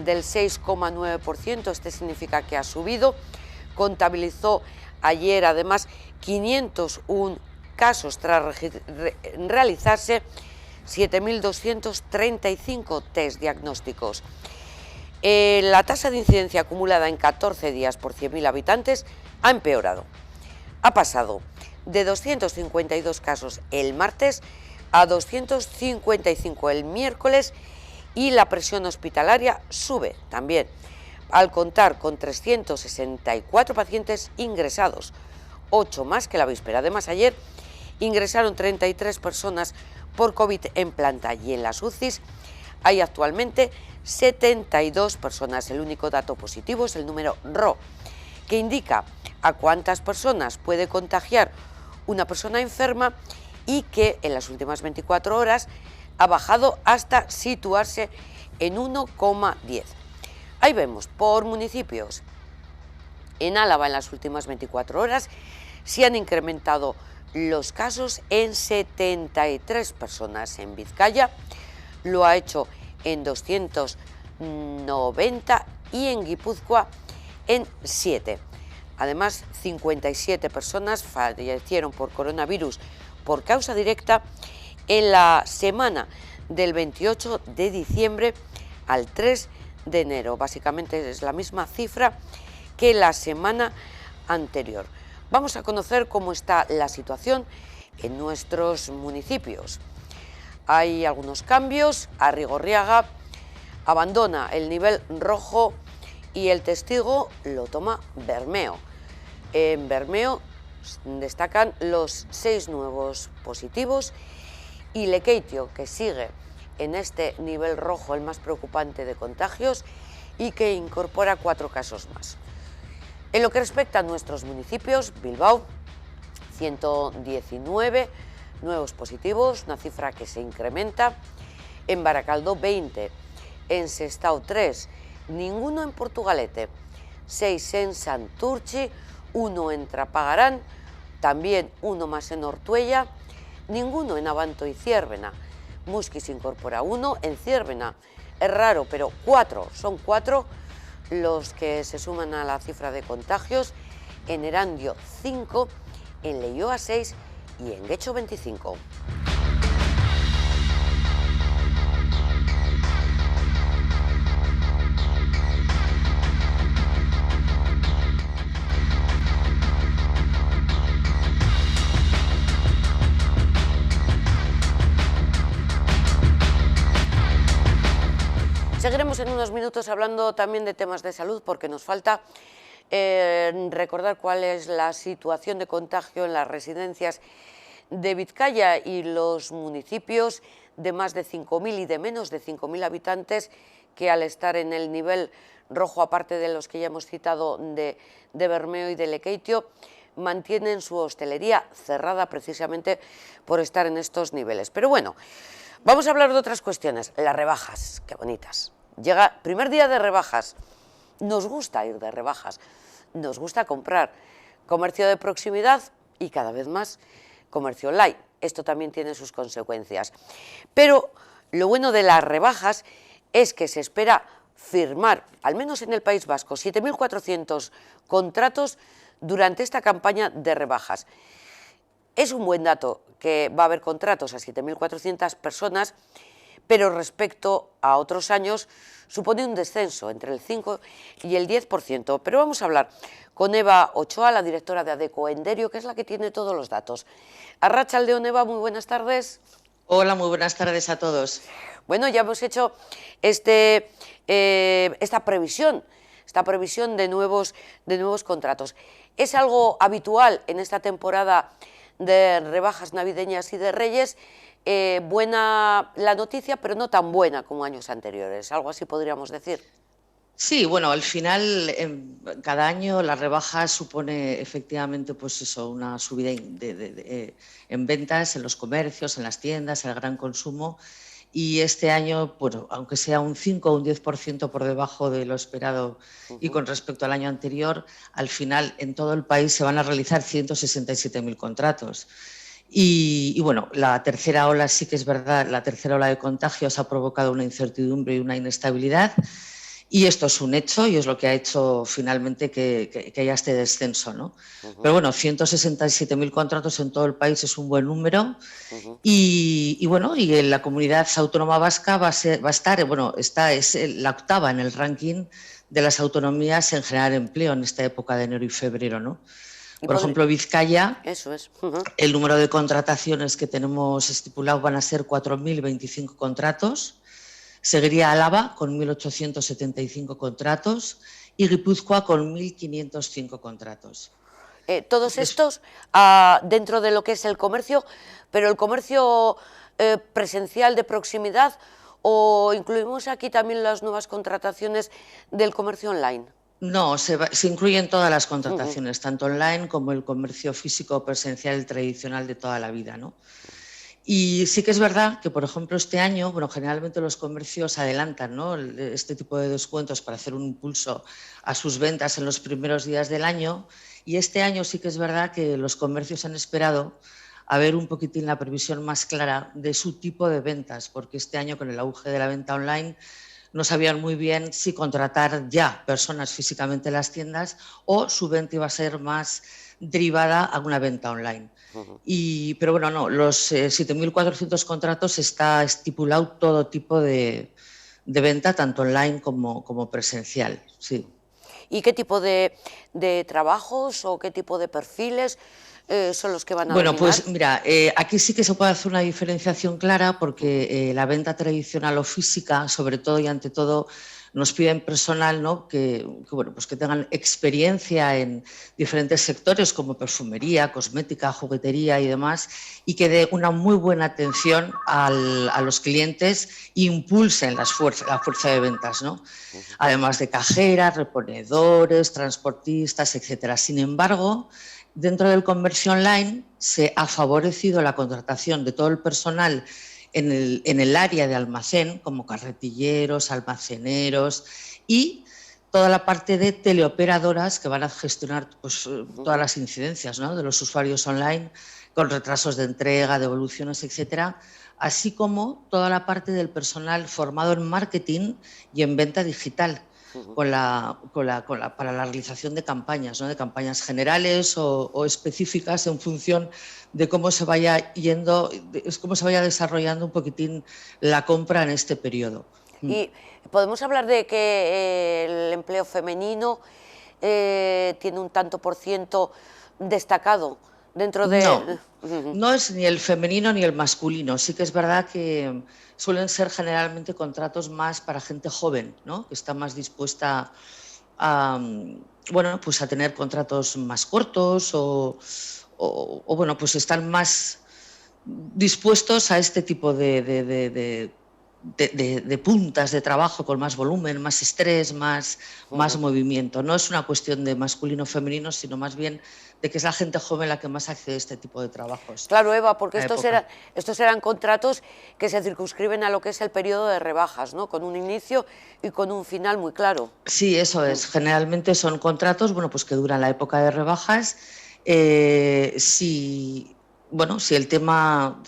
del 6,9%, este significa que ha subido, contabilizó ayer además 501 casos tras realizarse 7.235 test diagnósticos. La tasa de incidencia acumulada en 14 días por 100.000 habitantes ha empeorado. Ha pasado de 252 casos el martes a 255 el miércoles y la presión hospitalaria sube también, al contar con 364 pacientes ingresados, 8 más que la víspera. Además, ayer ingresaron 33 personas por COVID en planta y en las UCIs hay actualmente 72 personas. El único dato positivo es el número RO, que indica a cuántas personas puede contagiar una persona enferma y que en las últimas 24 horas ha bajado hasta situarse en 1,10. Ahí vemos por municipios. En Álava en las últimas 24 horas se han incrementado los casos en 73 personas. En Vizcaya lo ha hecho en 290 y en Guipúzcoa en 7. Además, 57 personas fallecieron por coronavirus por causa directa en la semana del 28 de diciembre al 3 de enero. Básicamente es la misma cifra que la semana anterior. Vamos a conocer cómo está la situación en nuestros municipios. Hay algunos cambios. Arrigorriaga abandona el nivel rojo y el testigo lo toma Bermeo. En Bermeo destacan los 6 nuevos positivos y Lekeitio, que sigue en este nivel rojo, el más preocupante de contagios, y que incorpora 4 casos más. En lo que respecta a nuestros municipios, Bilbao, 119 nuevos positivos, una cifra que se incrementa. En Baracaldo, 20. En Sestao, 3. Ninguno en Portugalete. 6 en Santurchi, 1 en Trapagarán, también 1 más en Ortuella, ninguno en Abanto y Ciérvena. Musquis incorpora 1, en Ciérvena es raro, pero 4, son 4 los que se suman a la cifra de contagios. En Erandio 5, en Leioa 6 y en Guecho 25. Seguiremos en unos minutos hablando también de temas de salud porque nos falta recordar cuál es la situación de contagio en las residencias de Vizcaya y los municipios de más de 5.000 y de menos de 5.000 habitantes que al estar en el nivel rojo, aparte de los que ya hemos citado de Bermeo y de Lekeitio, mantienen su hostelería cerrada precisamente por estar en estos niveles. Pero bueno, vamos a hablar de otras cuestiones. Las rebajas, qué bonitas. Llega primer día de rebajas. Nos gusta ir de rebajas, nos gusta comprar. Comercio de proximidad y cada vez más comercio online. Esto también tiene sus consecuencias. Pero lo bueno de las rebajas es que se espera firmar, al menos en el País Vasco, 7.400 contratos durante esta campaña de rebajas. Es un buen dato que va a haber contratos a 7.400 personas, pero respecto a otros años supone un descenso entre el 5 y el 10%. Pero vamos a hablar con Eva Ochoa, la directora de Adecco Enderio, que es la que tiene todos los datos. Arratsaldeon, Eva, muy buenas tardes. Hola, muy buenas tardes a todos. Bueno, ya hemos hecho esta previsión de nuevos contratos. ¿Es algo habitual en esta temporada de rebajas navideñas y de Reyes? Buena la noticia, pero no tan buena como años anteriores, algo así podríamos decir. Sí, bueno, al final cada año la rebaja supone efectivamente pues eso, una subida en ventas, en los comercios, en las tiendas, en el gran consumo. Y este año, bueno, aunque sea un 5 o un 10% por debajo de lo esperado y con respecto al año anterior, al final en todo el país se van a realizar 167.000 contratos. Y bueno, la tercera ola sí que es verdad, la tercera ola de contagios ha provocado una incertidumbre y una inestabilidad. Y esto es un hecho y es lo que ha hecho finalmente que haya este descenso, ¿no? Pero bueno, 167.000 contratos en todo el país es un buen número. Y bueno, y en la comunidad autónoma vasca es la octava en el ranking de las autonomías en generar empleo en esta época de enero y febrero, ¿no? Por ejemplo, Vizcaya, eso es. El número de contrataciones que tenemos estipulado van a ser 4.025 contratos. Seguiría Álava con 1.875 contratos y Guipúzcoa con 1.505 contratos. Todos estos dentro de lo que es el comercio, pero el comercio presencial de proximidad, ¿o incluimos aquí también las nuevas contrataciones del comercio online? No, se incluyen todas las contrataciones, tanto online como el comercio físico presencial tradicional de toda la vida, ¿no? Y sí que es verdad que, por ejemplo, este año, bueno, generalmente los comercios adelantan, ¿no?, este tipo de descuentos para hacer un impulso a sus ventas en los primeros días del año. Y este año sí que es verdad que los comercios han esperado a ver un poquitín la previsión más clara de su tipo de ventas, porque este año, con el auge de la venta online, no sabían muy bien si contratar ya personas físicamente en las tiendas o su venta iba a ser más derivada a una venta online. Pero bueno, no, los 7.400 contratos está estipulado todo tipo de venta, tanto online como presencial, sí. ¿Y qué tipo de trabajos o qué tipo de perfiles son los que van a Bueno, dominar? pues mira, aquí sí que se puede hacer una diferenciación clara porque la venta tradicional o física, sobre todo y ante todo, nos piden personal, ¿no?, que tengan experiencia en diferentes sectores como perfumería, cosmética, juguetería y demás, y que dé una muy buena atención a los clientes e impulsen la fuerza de ventas, ¿no? Además de cajeras, reponedores, transportistas, etcétera. Sin embargo, dentro del comercio online se ha favorecido la contratación de todo el personal en el área de almacén, como carretilleros, almaceneros y toda la parte de teleoperadoras que van a gestionar pues, todas las incidencias, ¿no?, de los usuarios online, con retrasos de entrega, devoluciones, etcétera, así como toda la parte del personal formado en marketing y en venta digital, para la realización de campañas, ¿no?, de campañas generales o específicas en función de cómo se vaya desarrollando un poquitín la compra en este periodo. Y podemos hablar de que el empleo femenino tiene un tanto por ciento destacado dentro de... No es ni el femenino ni el masculino. Sí que es verdad que suelen ser generalmente contratos más para gente joven, ¿no?, que está más dispuesta bueno, pues a tener contratos más cortos o bueno, pues están más dispuestos a este tipo de puntas de trabajo con más volumen, más estrés, más movimiento. No es una cuestión de masculino o femenino, sino más bien de que es la gente joven la que más accede a este tipo de trabajos. Claro, Eva, porque estos eran contratos que se circunscriben a lo que es el periodo de rebajas, ¿no? Con un inicio y con un final muy claro. Sí, eso es. Generalmente son contratos, bueno, pues que duran la época de rebajas. Bueno, si el tema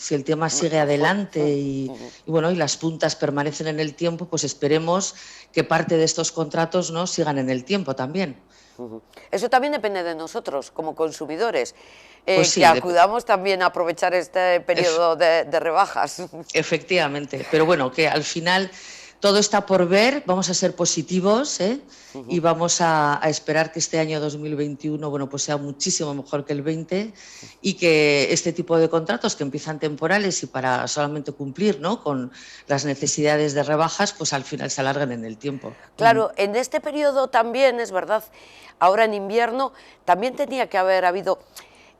sigue adelante y bueno, y las puntas permanecen en el tiempo, pues esperemos que parte de estos contratos, ¿no?, sigan en el tiempo también. Eso también depende de nosotros, como consumidores, Pues sí, que acudamos también a aprovechar este periodo de rebajas. Efectivamente, pero bueno, que al final todo está por ver, vamos a ser positivos, y vamos a esperar que este año 2021, bueno, pues sea muchísimo mejor que el 20 y que este tipo de contratos que empiezan temporales y para solamente cumplir, ¿no?, con las necesidades de rebajas, pues al final se alarguen en el tiempo. Claro, en este periodo también, es verdad, ahora en invierno, también tenía que haber habido,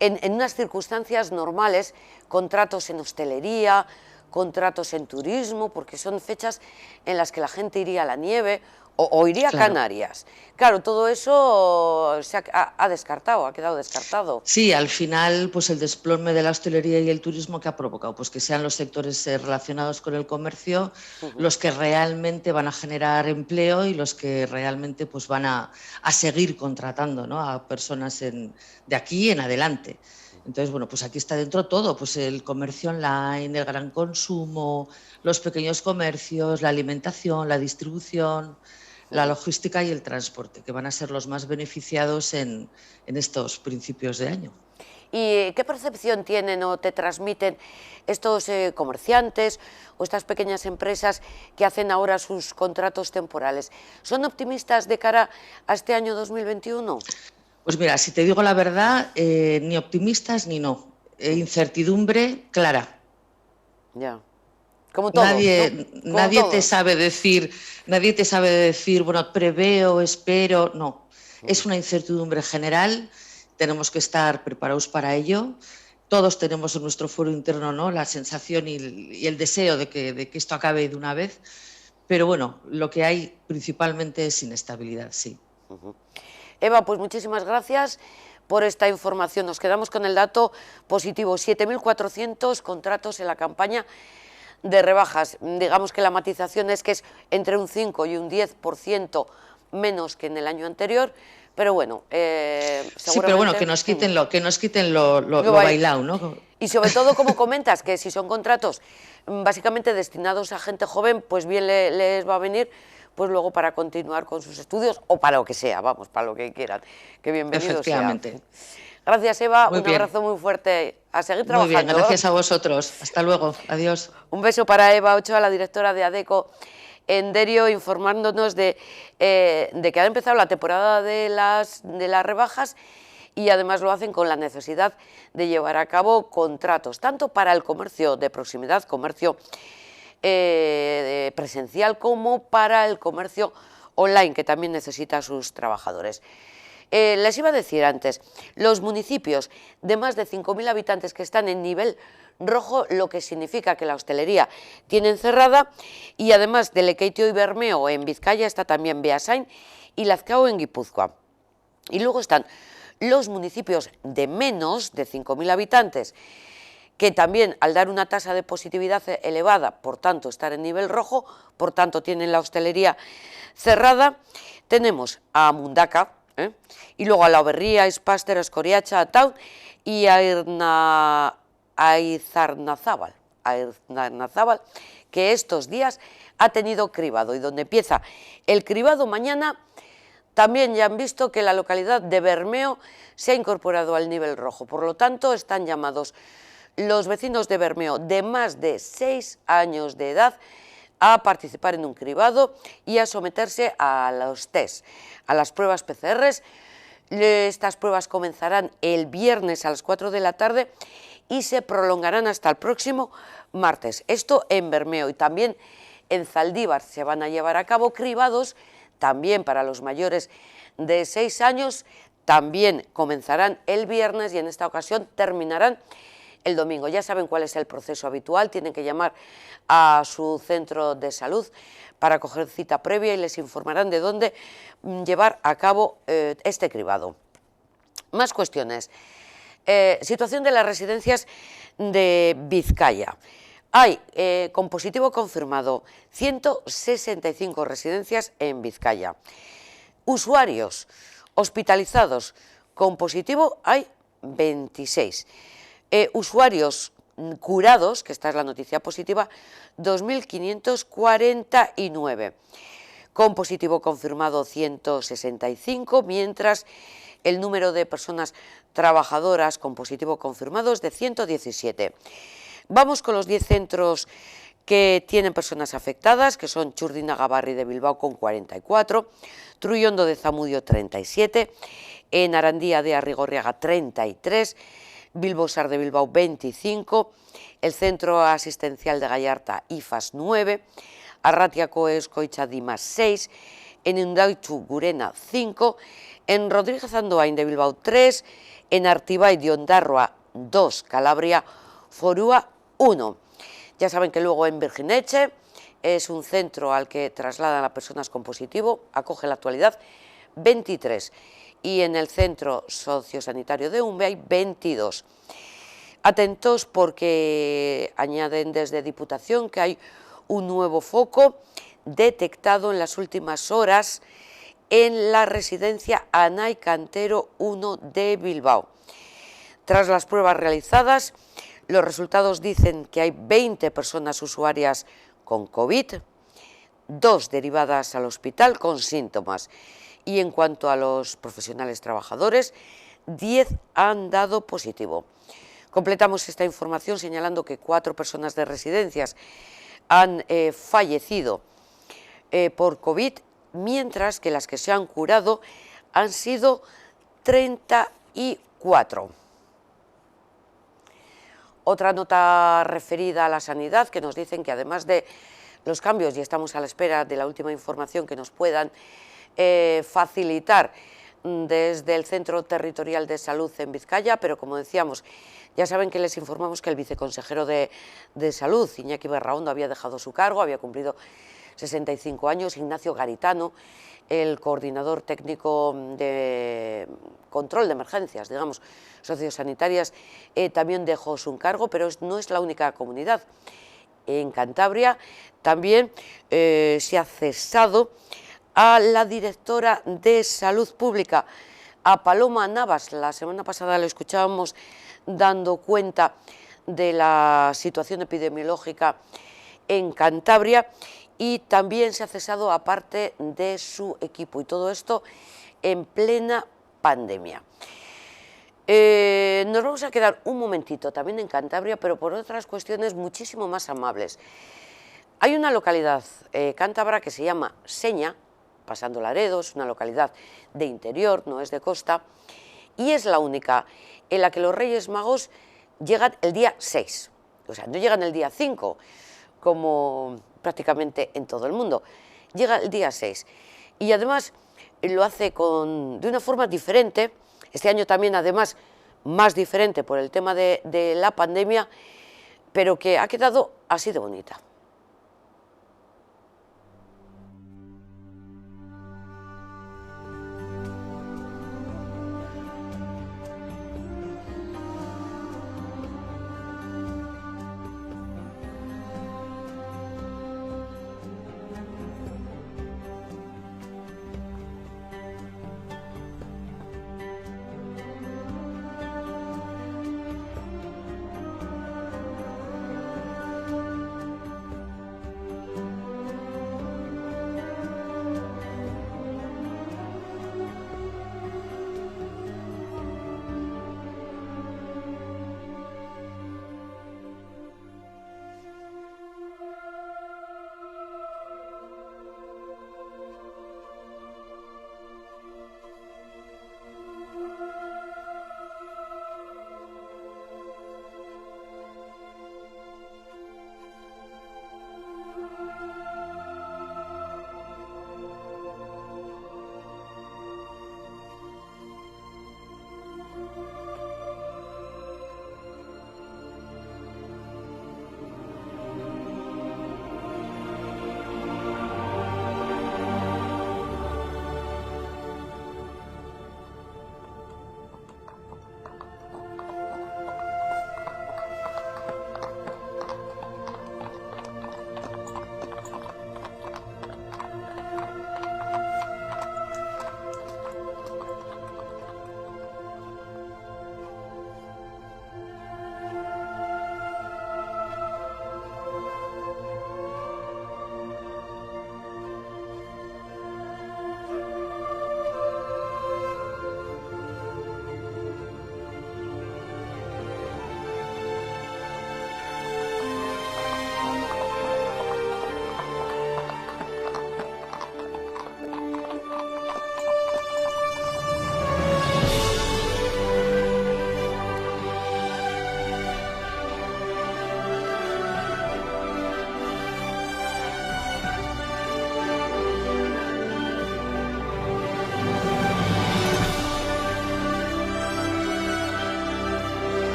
en unas circunstancias normales, contratos en hostelería, contratos en turismo, porque son fechas en las que la gente iría a la nieve o iría a Canarias. Claro, todo eso se ha descartado, ha quedado descartado. Sí, al final, pues el desplome de la hostelería y el turismo, ¿qué ha provocado? Pues que sean los sectores relacionados con el comercio los que realmente van a generar empleo y los que realmente pues van a seguir contratando, ¿no?, a personas de aquí en adelante. Entonces, bueno, pues aquí está dentro todo, pues el comercio online, el gran consumo, los pequeños comercios, la alimentación, la distribución, la logística y el transporte, que van a ser los más beneficiados en estos principios de año. ¿Y qué percepción tienen o te transmiten estos comerciantes o estas pequeñas empresas que hacen ahora sus contratos temporales? ¿Son optimistas de cara a este año 2021? Pues mira, si te digo la verdad, ni optimistas ni no. Incertidumbre clara. Ya. Como todos, nadie te sabe decir, bueno, preveo, espero, no. Es una incertidumbre general, tenemos que estar preparados para ello. Todos tenemos en nuestro fuero interno, ¿no?, la sensación y el deseo de que esto acabe de una vez, pero bueno, lo que hay principalmente es inestabilidad, sí. Eva, pues muchísimas gracias por esta información. Nos quedamos con el dato positivo, 7.400 contratos en la campaña de rebajas. Digamos que la matización es que es entre un 5 y un 10% menos que en el año anterior, pero bueno, sí, pero bueno, que nos quiten lo bailado, ¿no? Y sobre todo, como comentas, que si son contratos básicamente destinados a gente joven, pues bien les va a venir, pues luego para continuar con sus estudios o para lo que sea, vamos, para lo que quieran. Que bienvenido Efectivamente. sea. Gracias, Eva, Muy un bien. abrazo muy fuerte, a seguir trabajando. Muy bien, gracias a vosotros. Hasta luego, adiós. Un beso para Eva Ochoa, la directora de ADECO en Derio, informándonos de que ha empezado la temporada de las rebajas y además lo hacen con la necesidad de llevar a cabo contratos, tanto para el comercio de proximidad, comercio presencial, como para el comercio online, que también necesita a sus trabajadores. Les iba a decir antes, los municipios de más de 5.000 habitantes que están en nivel rojo, lo que significa que la hostelería tienen cerrada, y además de Lekeitio y Bermeo en Vizcaya está también Beasain y Lazkao en Guipúzcoa. Y luego están los municipios de menos de 5.000 habitantes, que también al dar una tasa de positividad elevada, por tanto estar en nivel rojo, por tanto tienen la hostelería cerrada. Tenemos a Mundaka, y luego a La Oberría, Ispaster, Escoriacha, Ataun y a Aizarnazábal, que estos días ha tenido cribado, y donde empieza el cribado mañana, también ya han visto que la localidad de Bermeo se ha incorporado al nivel rojo. Por lo tanto, están llamados los vecinos de Bermeo de más de 6 años de edad a participar en un cribado y a someterse a los test, a las pruebas PCR. Estas pruebas comenzarán el viernes a las 4 de la tarde y se prolongarán hasta el próximo martes. Esto en Bermeo, y también en Zaldívar se van a llevar a cabo cribados también para los mayores de 6 años también comenzarán el viernes y en esta ocasión terminarán el domingo. Ya saben cuál es el proceso habitual, tienen que llamar a su centro de salud para coger cita previa y les informarán de dónde llevar a cabo este cribado. Más cuestiones. Situación de las residencias de Vizcaya. Hay, con positivo confirmado, 165 residencias en Vizcaya. Usuarios hospitalizados con positivo hay 26. Usuarios curados, que esta es la noticia positiva, 2.549. Con positivo confirmado 165, mientras el número de personas trabajadoras con positivo confirmado es de 117. Vamos con los 10 centros que tienen personas afectadas, que son Txurdinaga-Barri de Bilbao con 44, Trullondo de Zamudio 37, en Arandía de Arrigorriaga 33, Bilbosar de Bilbao 25, el Centro Asistencial de Gallarta IFAS 9, Arratiako Escoitza Dimas 6, en Indautxu Gurena 5, en Rodríguez Andoain de Bilbao 3, en Artibai de Ondarroa 2, Calabria Forúa 1. Ya saben que luego en Virgineche es un centro al que trasladan a personas con positivo, acoge en la actualidad 23, y en el centro sociosanitario de Umbe hay 22. Atentos porque añaden desde Diputación que hay un nuevo foco detectado en las últimas horas en la residencia Anay Cantero 1 de Bilbao. Tras las pruebas realizadas, los resultados dicen que hay 20 personas usuarias con COVID, 2 derivadas al hospital con síntomas. Y en cuanto a los profesionales trabajadores, 10 han dado positivo. Completamos esta información señalando que 4 personas de residencias han fallecido por COVID, mientras que las que se han curado han sido 34. Otra nota referida a la sanidad, que nos dicen que además de los cambios, y estamos a la espera de la última información que nos puedan facilitar desde el Centro Territorial de Salud en Vizcaya, pero como decíamos, ya saben que les informamos que el viceconsejero de Salud, Iñaki Berraondo, había dejado su cargo, había cumplido 65 años, Ignacio Garitano, el coordinador técnico de control de emergencias, digamos, sociosanitarias, también dejó su cargo, pero no es la única comunidad. En Cantabria también se ha cesado a la directora de Salud Pública, a Paloma Navas. La semana pasada lo escuchábamos dando cuenta de la situación epidemiológica en Cantabria, y también se ha cesado a parte de su equipo, y todo esto en plena pandemia. Nos vamos a quedar un momentito también en Cantabria, pero por otras cuestiones muchísimo más amables. Hay una localidad cántabra que se llama Seña, pasando Laredo, es una localidad de interior, no es de costa, y es la única en la que los Reyes Magos llegan el día 6, o sea, no llegan el día 5, como prácticamente en todo el mundo, llega el día 6, y además lo hace de una forma diferente, este año también además más diferente por el tema de la pandemia, pero que ha quedado así de bonita.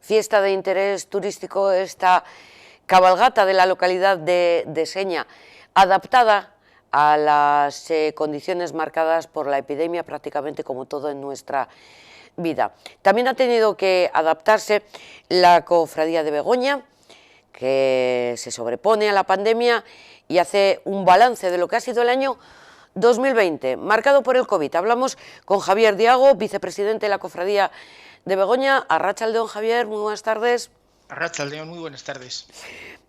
fiesta de interés turístico, esta cabalgata de la localidad de Seña, adaptada a las condiciones marcadas por la epidemia, prácticamente como todo en nuestra vida. También ha tenido que adaptarse la Cofradía de Begoña, que se sobrepone a la pandemia y hace un balance de lo que ha sido el año 2020, marcado por el COVID. Hablamos con Javier Diago, vicepresidente de la Cofradía de Begoña. Arratsaldeon, Javier, muy buenas tardes. Arratsaldeon, muy buenas tardes.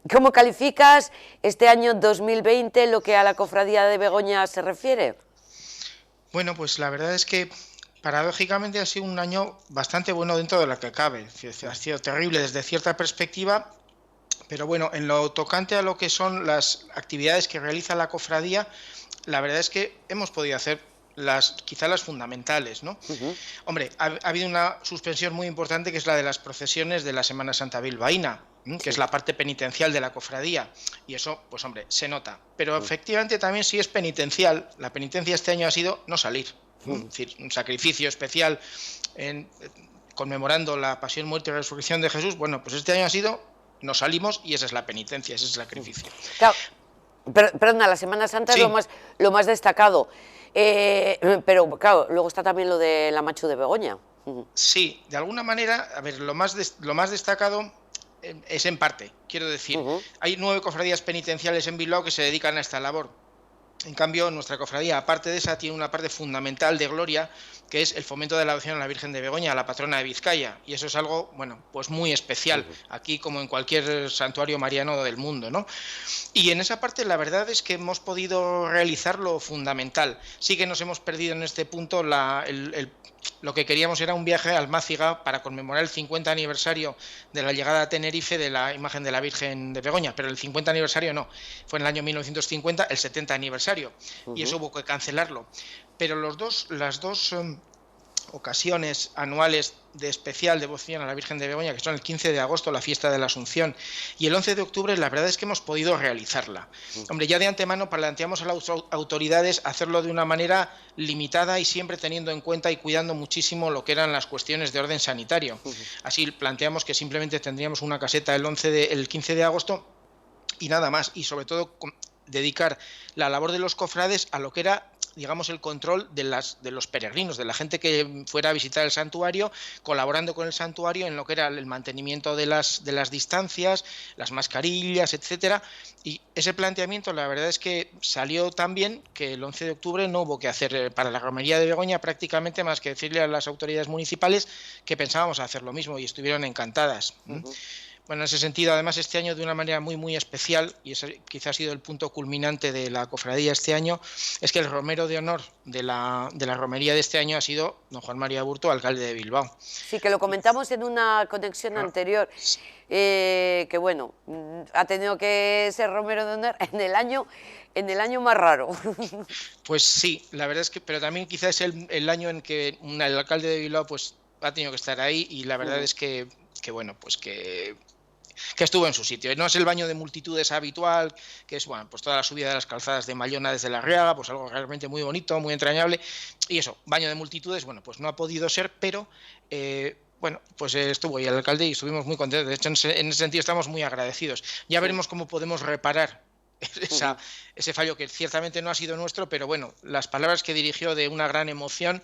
¿Cómo calificas este año 2020 lo que a la Cofradía de Begoña se refiere? Bueno, pues la verdad es que paradójicamente ha sido un año bastante bueno dentro de lo que cabe. Ha sido terrible desde cierta perspectiva, pero bueno, en lo tocante a lo que son las actividades que realiza la cofradía, la verdad es que hemos podido hacer quizá las fundamentales, ¿no? Hombre, ha habido una suspensión muy importante que es la de las procesiones de la Semana Santa bilbaína, que es la parte penitencial de la cofradía, y eso, pues hombre, se nota. Pero efectivamente también sí es penitencial. La penitencia este año ha sido no salir, es decir, un sacrificio especial conmemorando la pasión, muerte y resurrección de Jesús. Bueno, pues este año ha sido no salimos y esa es la penitencia, ese es el sacrificio. Claro, perdona, la Semana Santa sí. es lo más destacado. Pero claro, luego está también lo de la Machu de Begoña. Sí, de alguna manera, a ver, lo más destacado es en parte, quiero decir, hay 9 cofradías penitenciales en Bilbao que se dedican a esta labor. En cambio, nuestra cofradía, aparte de esa, tiene una parte fundamental de gloria, que es el fomento de la devoción a la Virgen de Begoña, la patrona de Vizcaya, y eso es algo, bueno, pues muy especial, aquí como en cualquier santuario mariano del mundo, ¿no? Y en esa parte la verdad es que hemos podido realizar lo fundamental. Sí que nos hemos perdido en este punto lo que queríamos era un viaje a Almáciga para conmemorar el 50 aniversario de la llegada a Tenerife de la imagen de la Virgen de Begoña, pero el 50 aniversario no, fue en el año 1950 el 70 aniversario, y eso hubo que cancelarlo. Pero las dos ocasiones anuales de especial devoción a la Virgen de Begoña, que son el 15 de agosto, la fiesta de la Asunción, y el 11 de octubre, la verdad es que hemos podido realizarla. Hombre, ya de antemano planteamos a las autoridades hacerlo de una manera limitada y siempre teniendo en cuenta y cuidando muchísimo lo que eran las cuestiones de orden sanitario. Así planteamos que simplemente tendríamos una caseta el 15 de agosto y nada más, y sobre todo dedicar la labor de los cofrades a lo que era, digamos, el control de los peregrinos, de la gente que fuera a visitar el santuario, colaborando con el santuario en lo que era el mantenimiento de las distancias, las mascarillas, etcétera. Y ese planteamiento, la verdad es que salió tan bien que el 11 de octubre no hubo que hacer para la romería de Begoña prácticamente más que decirle a las autoridades municipales que pensábamos hacer lo mismo y estuvieron encantadas. Bueno, en ese sentido, además, este año de una manera muy, muy especial, y ese quizás ha sido el punto culminante de la cofradía este año, es que el romero de honor de la romería de este año ha sido don Juan María Burto, alcalde de Bilbao. Sí, que lo comentamos en una conexión anterior, que bueno, ha tenido que ser romero de honor en el año más raro. Pues sí, la verdad es que, pero también quizás es el año en que el alcalde de Bilbao pues ha tenido que estar ahí, y la verdad es que bueno, pues que estuvo en su sitio. No es el baño de multitudes habitual, que es, bueno, pues toda la subida de las calzadas de Mayona desde la Arriaga, pues algo realmente muy bonito, muy entrañable, y eso, baño de multitudes, bueno, pues no ha podido ser, pero bueno, pues estuvo ahí el alcalde y estuvimos muy contentos. De hecho, en ese sentido estamos muy agradecidos. Ya veremos cómo podemos reparar ese fallo que ciertamente no ha sido nuestro, pero bueno, las palabras que dirigió de una gran emoción,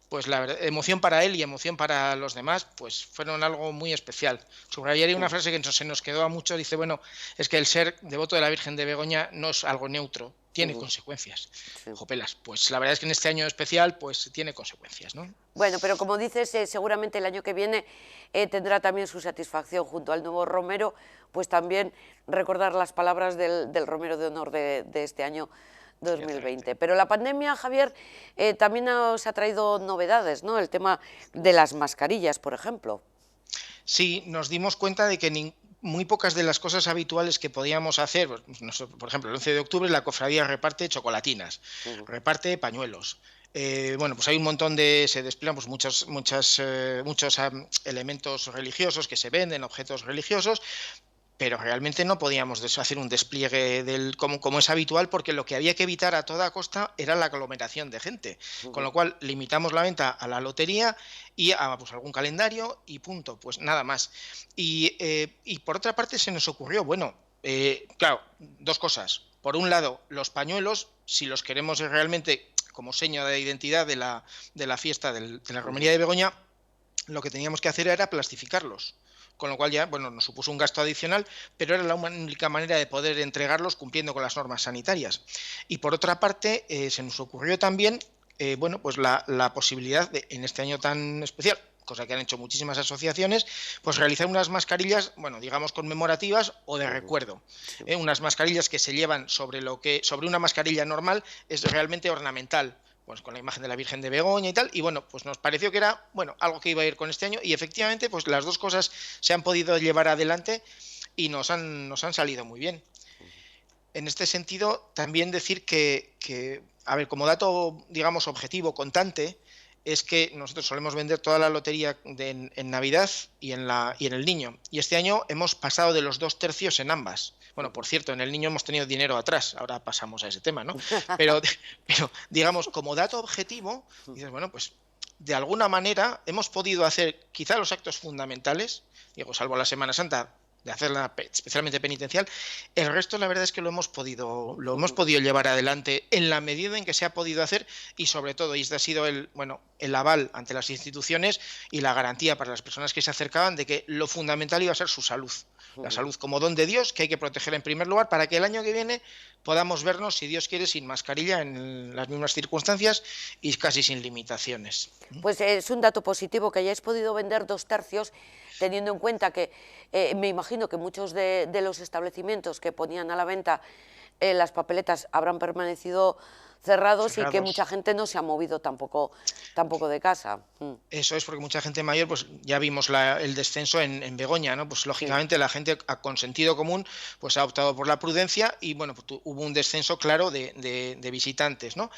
pues la verdad, emoción para él y emoción para los demás, pues fueron algo muy especial. Subrayaría una frase que se nos quedó a muchos, dice, bueno, es que el ser devoto de la Virgen de Begoña no es algo neutro, tiene consecuencias. Jopelas, pues la verdad es que en este año especial, pues tiene consecuencias, ¿no? Bueno, pero como dices, seguramente el año que viene tendrá también su satisfacción junto al nuevo romero, pues también recordar las palabras del romero de honor de este año 2020. Pero la pandemia, Javier, también nos ha traído novedades, ¿no? El tema de las mascarillas, por ejemplo. Sí, nos dimos cuenta de que muy pocas de las cosas habituales que podíamos hacer, por ejemplo, el 11 de octubre la cofradía reparte chocolatinas, reparte pañuelos. Bueno, pues hay un montón se despliegan pues muchos elementos religiosos que se venden, objetos religiosos, pero realmente no podíamos hacer un despliegue como es habitual, porque lo que había que evitar a toda costa era la aglomeración de gente, con lo cual limitamos la venta a la lotería y a pues, algún calendario y punto, pues nada más. Y por otra parte se nos ocurrió, bueno, claro, dos cosas. Por un lado, los pañuelos, si los queremos realmente como seña de identidad de la fiesta de la romería de Begoña, lo que teníamos que hacer era plastificarlos. Con lo cual ya, bueno, nos supuso un gasto adicional, pero era la única manera de poder entregarlos cumpliendo con las normas sanitarias. Y por otra parte, se nos ocurrió también, bueno, pues la posibilidad de, en este año tan especial, cosa que han hecho muchísimas asociaciones, pues realizar unas mascarillas, bueno, digamos conmemorativas o de recuerdo. Unas mascarillas que se llevan sobre una mascarilla normal es realmente ornamental, pues con la imagen de la Virgen de Begoña y tal, y bueno, pues nos pareció que era, bueno, algo que iba a ir con este año, y efectivamente, pues las dos cosas se han podido llevar adelante y nos han salido muy bien. En este sentido, también decir que, a ver, como dato, digamos, objetivo, contante, es que nosotros solemos vender toda la lotería en Navidad y en el Niño. Y este año hemos pasado de los 2 tercios en ambas. Bueno, por cierto, en el Niño hemos tenido dinero atrás. Ahora pasamos a ese tema, ¿no? Pero digamos, como dato objetivo, dices, bueno, pues de alguna manera hemos podido hacer quizá los actos fundamentales, digo, salvo la Semana Santa, de hacerla especialmente penitencial, el resto la verdad es que lo hemos podido llevar adelante en la medida en que se ha podido hacer, y sobre todo, y este ha sido el aval ante las instituciones y la garantía para las personas que se acercaban de que lo fundamental iba a ser su salud. La salud como don de Dios, que hay que proteger en primer lugar para que el año que viene podamos vernos, si Dios quiere, sin mascarilla, en las mismas circunstancias y casi sin limitaciones. Pues es un dato positivo que hayáis podido vender 2 tercios, teniendo en cuenta que me imagino que muchos de los establecimientos que ponían a la venta las papeletas habrán permanecido cerrados y que mucha gente no se ha movido tampoco de casa. Eso es, porque mucha gente mayor, pues ya vimos el descenso en Begoña, ¿no? Pues lógicamente la gente con sentido común pues ha optado por la prudencia y bueno, pues hubo un descenso claro de visitantes, ¿no?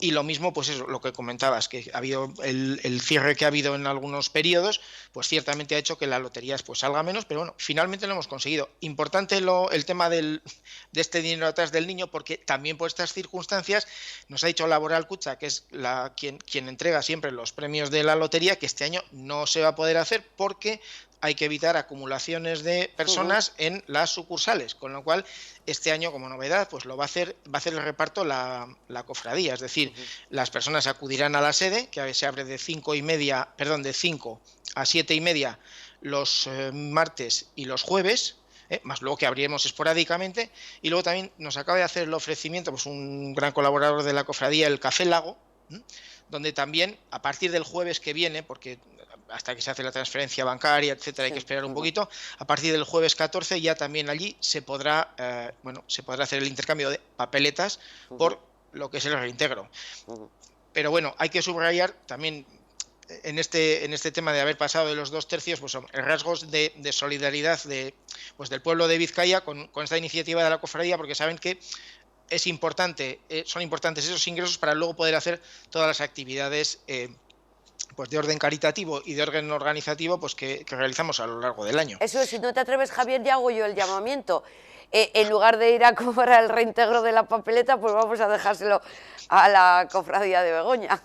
Y lo mismo, pues eso, lo que comentabas, que ha habido el cierre que ha habido en algunos periodos, pues ciertamente ha hecho que la lotería pues salga menos, pero bueno, finalmente lo hemos conseguido. Importante el tema de este dinero atrás del Niño, porque también por estas circunstancias nos ha dicho Laboral Kutxa, que es quien entrega siempre los premios de la lotería, que este año no se va a poder hacer porque hay que evitar acumulaciones de personas en las sucursales, con lo cual este año, como novedad, pues va a hacer el reparto la cofradía, es decir, las personas acudirán a la sede, que se abre de 5 a 7 y media los martes y los jueves, más luego que abriremos esporádicamente, y luego también nos acaba de hacer el ofrecimiento pues un gran colaborador de la cofradía, el Café Lago, donde también a partir del jueves que viene, porque hasta que se hace la transferencia bancaria, etcétera, hay que esperar un poquito, a partir del jueves 14 ya también allí se podrá hacer el intercambio de papeletas por lo que es el reintegro. Pero bueno, hay que subrayar también en este tema de haber pasado de los 2 tercios, pues rasgos de solidaridad del pueblo de Vizcaya con esta iniciativa de la cofradía, porque saben que son importantes esos ingresos para luego poder hacer todas las actividades pues de orden caritativo y de orden organizativo pues que realizamos a lo largo del año. Eso es, si no te atreves, Javier, ya hago yo el llamamiento. En lugar de ir a cobrar el reintegro de la papeleta, pues vamos a dejárselo a la cofradía de Begoña.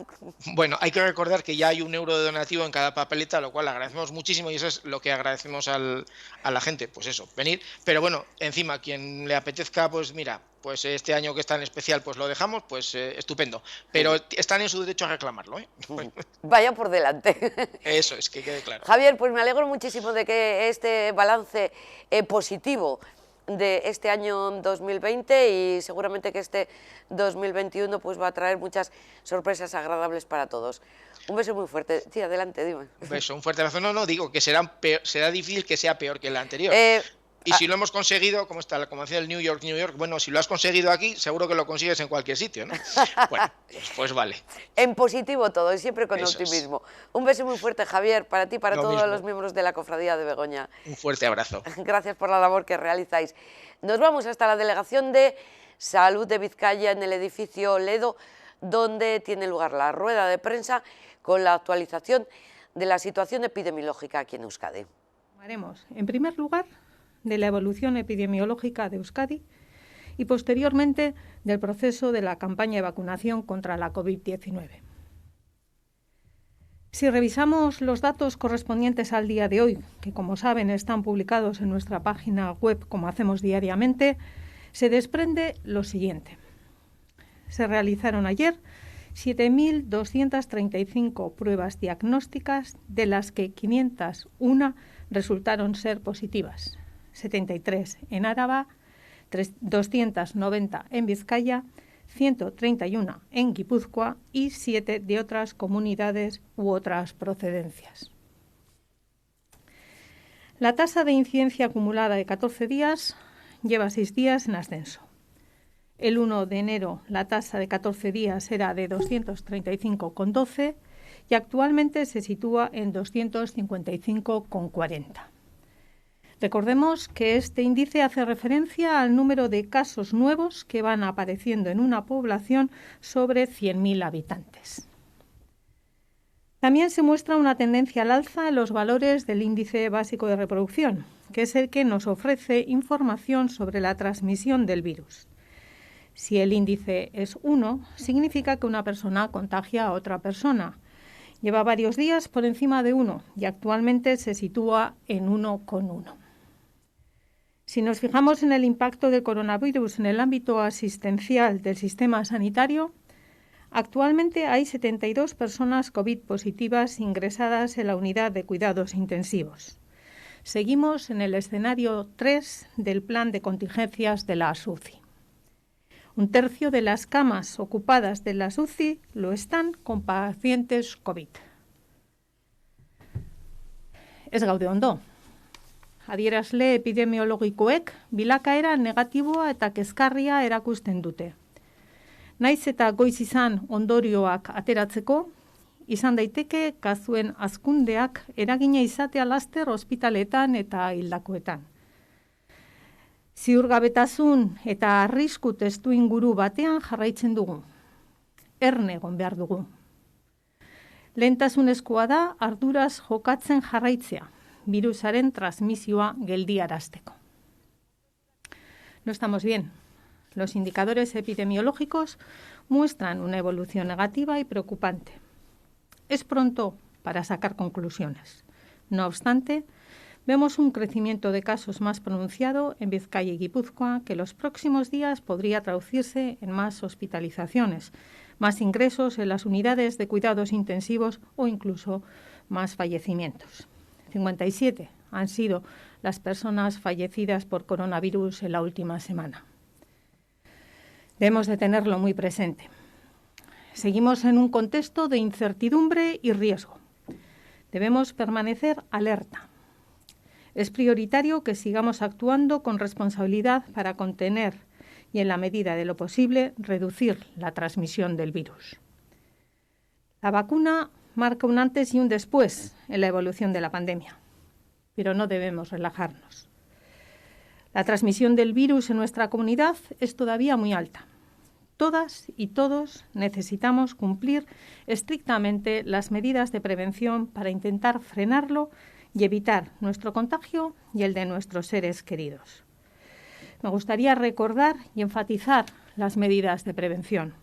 Bueno, hay que recordar que ya hay €1 de donativo en cada papeleta, lo cual agradecemos muchísimo y eso es lo que agradecemos a la gente, pues eso, venir. Pero bueno, encima, quien le apetezca, pues mira, pues este año que es tan especial, pues lo dejamos, pues estupendo. Pero están en su derecho a reclamarlo, ¿eh? Vaya por delante. Eso es, que quede claro. Javier, pues me alegro muchísimo de que este balance positivo de este año 2020 y seguramente que este 2021 pues va a traer muchas sorpresas agradables para todos. Un beso muy fuerte. Sí, adelante, dime. Un beso, un fuerte abrazo. No, digo que será difícil que sea peor que el anterior. Y si lo hemos conseguido, como hacía el New York, bueno, si lo has conseguido aquí, seguro que lo consigues en cualquier sitio, ¿no? Bueno, pues vale. En positivo todo y siempre con Eso optimismo. Un beso muy fuerte, Javier, para ti y para Lo todos mismo. los miembros de la Cofradía de Begoña. Un fuerte abrazo. Gracias por la labor que realizáis. Nos vamos hasta la Delegación de Salud de Vizcaya en el edificio Ledo, donde tiene lugar la rueda de prensa con la actualización de la situación epidemiológica aquí en Euskadi. Haremos, en primer lugar, de la evolución epidemiológica de Euskadi y posteriormente del proceso de la campaña de vacunación contra la COVID-19. Si revisamos los datos correspondientes al día de hoy, que como saben están publicados en nuestra página web como hacemos diariamente, se desprende lo siguiente. Se realizaron ayer 7.235 pruebas diagnósticas, de las que 501 resultaron ser positivas, 73 en Áraba, 290 en Vizcaya, 131 en Guipúzcoa y 7 de otras comunidades u otras procedencias. La tasa de incidencia acumulada de 14 días lleva 6 días en ascenso. El 1 de enero la tasa de 14 días era de 235,12 y actualmente se sitúa en 255,40. Recordemos que este índice hace referencia al número de casos nuevos que van apareciendo en una población sobre 100.000 habitantes. También se muestra una tendencia al alza en los valores del índice básico de reproducción, que es el que nos ofrece información sobre la transmisión del virus. Si el índice es 1, significa que una persona contagia a otra persona. Lleva varios días por encima de 1 y actualmente se sitúa en 1,1. Si nos fijamos en el impacto del coronavirus en el ámbito asistencial del sistema sanitario, actualmente hay 72 personas COVID positivas ingresadas en la unidad de cuidados intensivos. Seguimos en el escenario 3 del plan de contingencias de la UCI. Un tercio de las camas ocupadas de las UCI lo están con pacientes COVID. Ez gaude ondo. Adierazle epidemiologikoek bilakaera negatiboa eta kezkarria erakusten dute. Naiz eta goiz izan ondorioak ateratzeko, izan daiteke kasuen hazkundeak eragina izatea laster ospitaletan eta hildakoetan. Ziurgabetasun eta arrisku testu inguru batean jarraitzen dugu. Erne egon behar dugu. Lehentasunezkoa da arduraz jokatzen jarraitzea, virusaren transmisioa geldiarazteko. No estamos bien. Los indicadores epidemiológicos muestran una evolución negativa y preocupante. Es pronto para sacar conclusiones. No obstante, vemos un crecimiento de casos más pronunciado en Vizcaya y Guipúzcoa, que los próximos días podría traducirse en más hospitalizaciones, más ingresos en las unidades de cuidados intensivos o incluso más fallecimientos. 57 han sido las personas fallecidas por coronavirus en la última semana. Debemos de tenerlo muy presente. Seguimos en un contexto de incertidumbre y riesgo. Debemos permanecer alerta. Es prioritario que sigamos actuando con responsabilidad para contener y, en la medida de lo posible, reducir la transmisión del virus. La vacuna marca un antes y un después en la evolución de la pandemia, pero no debemos relajarnos. La transmisión del virus en nuestra comunidad es todavía muy alta. Todas y todos necesitamos cumplir estrictamente las medidas de prevención para intentar frenarlo y evitar nuestro contagio y el de nuestros seres queridos. Me gustaría recordar y enfatizar las medidas de prevención.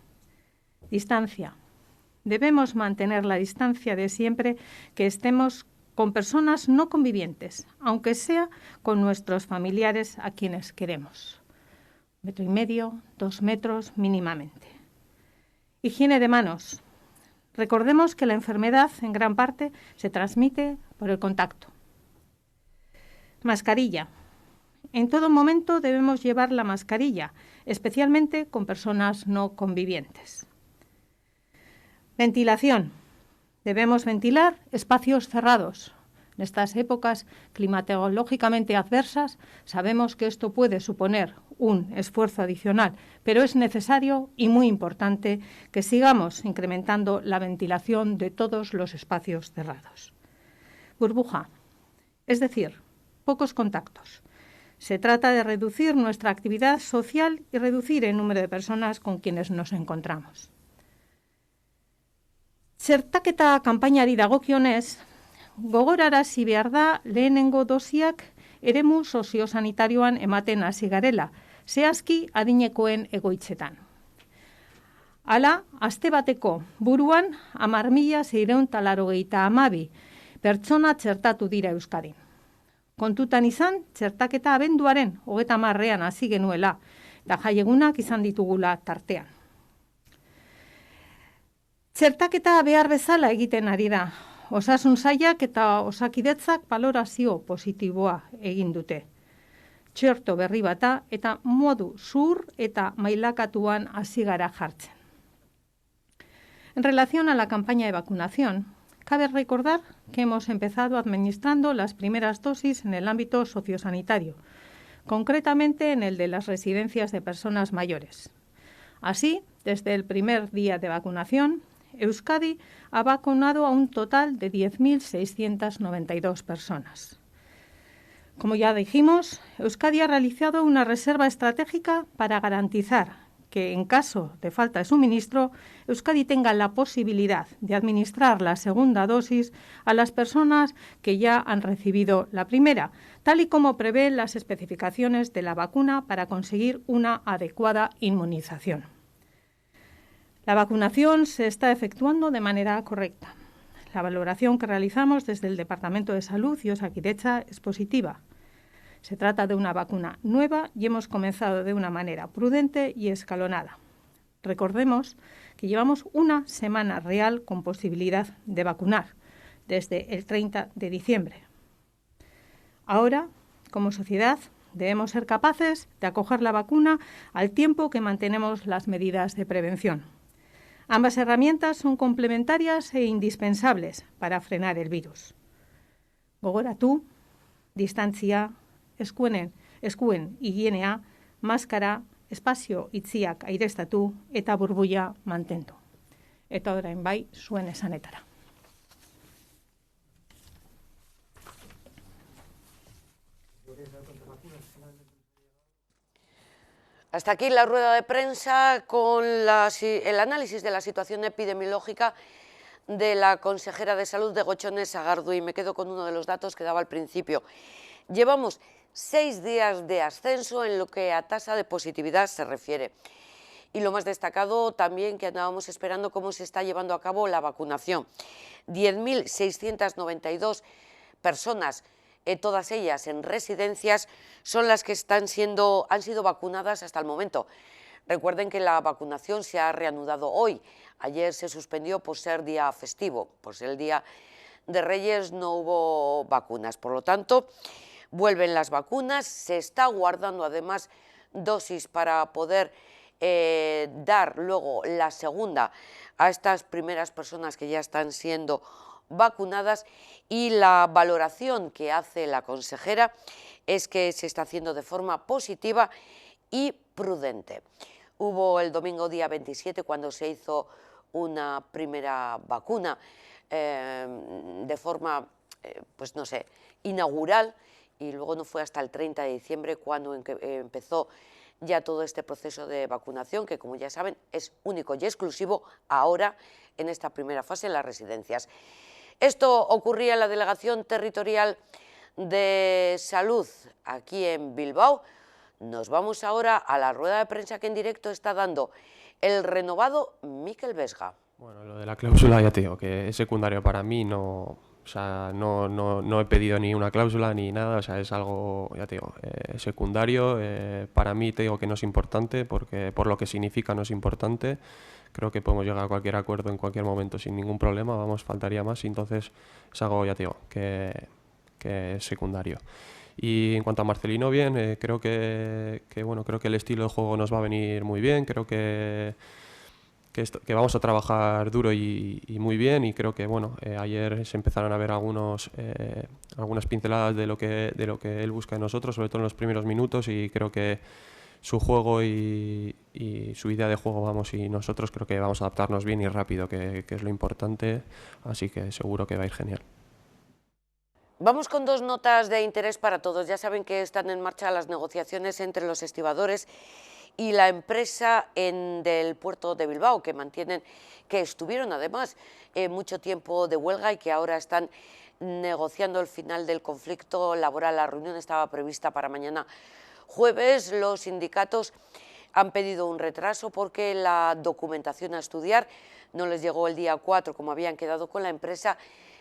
Distancia. Debemos mantener la distancia de siempre que estemos con personas no convivientes, aunque sea con nuestros familiares a quienes queremos. 1,5 metros, 2 metros mínimamente. Higiene de manos. Recordemos que la enfermedad en gran parte se transmite por el contacto. Mascarilla. En todo momento debemos llevar la mascarilla, especialmente con personas no convivientes. Ventilación. Debemos ventilar espacios cerrados. En estas épocas climatológicamente adversas sabemos que esto puede suponer un esfuerzo adicional, pero es necesario y muy importante que sigamos incrementando la ventilación de todos los espacios cerrados. Burbuja, es decir, pocos contactos. Se trata de reducir nuestra actividad social y reducir el número de personas con quienes nos encontramos. Txertaketa kanpainari dagokionez, gogorarazi behar da lehenengo dosiak eremu soziosanitarioan ematen hasi garela, zehazki adinekoen egoitzetan. Hala, aste bateko buruan 10.682 pertsona txertatu dira Euskadin. Kontutan izan, txertaketa abenduaren 30ean hasi genuela, eta jaiegunak izan ditugula tartean. Txertaketa behar bezala egiten ari da. Osasun sailak eta Osakidetzak balorazio positiboa egin dute. Txerto berri bata eta modu zuhur eta mailakatuan hasi gara jartzen. En relación a la campaña de vacunación, cabe recordar que hemos empezado administrando las primeras dosis en el ámbito sociosanitario, concretamente en el de las residencias de personas mayores. Así, desde el primer día de vacunación, Euskadi ha vacunado a un total de 10.692 personas. Como ya dijimos, Euskadi ha realizado una reserva estratégica para garantizar que, en caso de falta de suministro, Euskadi tenga la posibilidad de administrar la segunda dosis a las personas que ya han recibido la primera, tal y como prevén las especificaciones de la vacuna para conseguir una adecuada inmunización. La vacunación se está efectuando de manera correcta. La valoración que realizamos desde el Departamento de Salud y Osakidetza es positiva. Se trata de una vacuna nueva y hemos comenzado de una manera prudente y escalonada. Recordemos que llevamos una semana real con posibilidad de vacunar, desde el 30 de diciembre. Ahora, como sociedad, debemos ser capaces de acoger la vacuna al tiempo que mantenemos las medidas de prevención. Ambas herramientas son complementarias e indispensables para frenar el virus. Gogoratu, distantzia, eskuen higienea, maskara, espazio itziak aireztatu eta burbuila mantendu. Eta orain bai, zuen esanetara. Hasta aquí la rueda de prensa con el análisis de la situación epidemiológica de la consejera de Salud de Gochone Sagardui. Me quedo con uno de los datos que daba al principio. Llevamos 6 días de ascenso en lo que a tasa de positividad se refiere. Y lo más destacado también que andábamos esperando cómo se está llevando a cabo la vacunación. 10.692 personas, todas ellas en residencias, son las que han sido vacunadas hasta el momento. Recuerden que la vacunación se ha reanudado hoy. Ayer se suspendió por ser día festivo, por ser el día de Reyes no hubo vacunas. Por lo tanto, vuelven las vacunas, se está guardando además dosis para poder dar luego la segunda a estas primeras personas que ya están siendo vacunadas, y la valoración que hace la consejera es que se está haciendo de forma positiva y prudente. Hubo el domingo día 27 cuando se hizo una primera vacuna de forma, pues no sé, inaugural, y luego no fue hasta el 30 de diciembre cuando empezó ya todo este proceso de vacunación, que como ya saben es único y exclusivo ahora en esta primera fase en las residencias. Esto ocurría en la Delegación Territorial de Salud aquí en Bilbao. Nos vamos ahora a la rueda de prensa que en directo está dando el renovado Mikel Vesga. Bueno, lo de la cláusula ya te digo que es secundario para mí, no he pedido ni una cláusula ni nada, o sea, es algo, ya te digo, secundario. Para mí te digo que no es importante, porque por lo que significa no es importante. Creo que podemos llegar a cualquier acuerdo en cualquier momento sin ningún problema, vamos, faltaría más, y entonces es algo, ya te digo, que es secundario. Y en cuanto a Marcelino, bien, creo que el estilo de juego nos va a venir muy bien, creo que vamos a trabajar duro y muy bien, y creo que bueno, ayer se empezaron a ver algunas pinceladas de lo que él busca de nosotros, sobre todo en los primeros minutos, y creo que su juego y su idea de juego, vamos, y nosotros creo que vamos a adaptarnos bien y rápido, que es lo importante, así que seguro que va a ir genial. Vamos con 2 notas de interés para todos. Ya saben que están en marcha las negociaciones entre los estibadores y la empresa del puerto de Bilbao, que estuvieron además mucho tiempo de huelga y que ahora están negociando el final del conflicto laboral. La reunión estaba prevista para mañana jueves. Los sindicatos han pedido un retraso porque la documentación a estudiar no les llegó el día 4 como habían quedado con la empresa,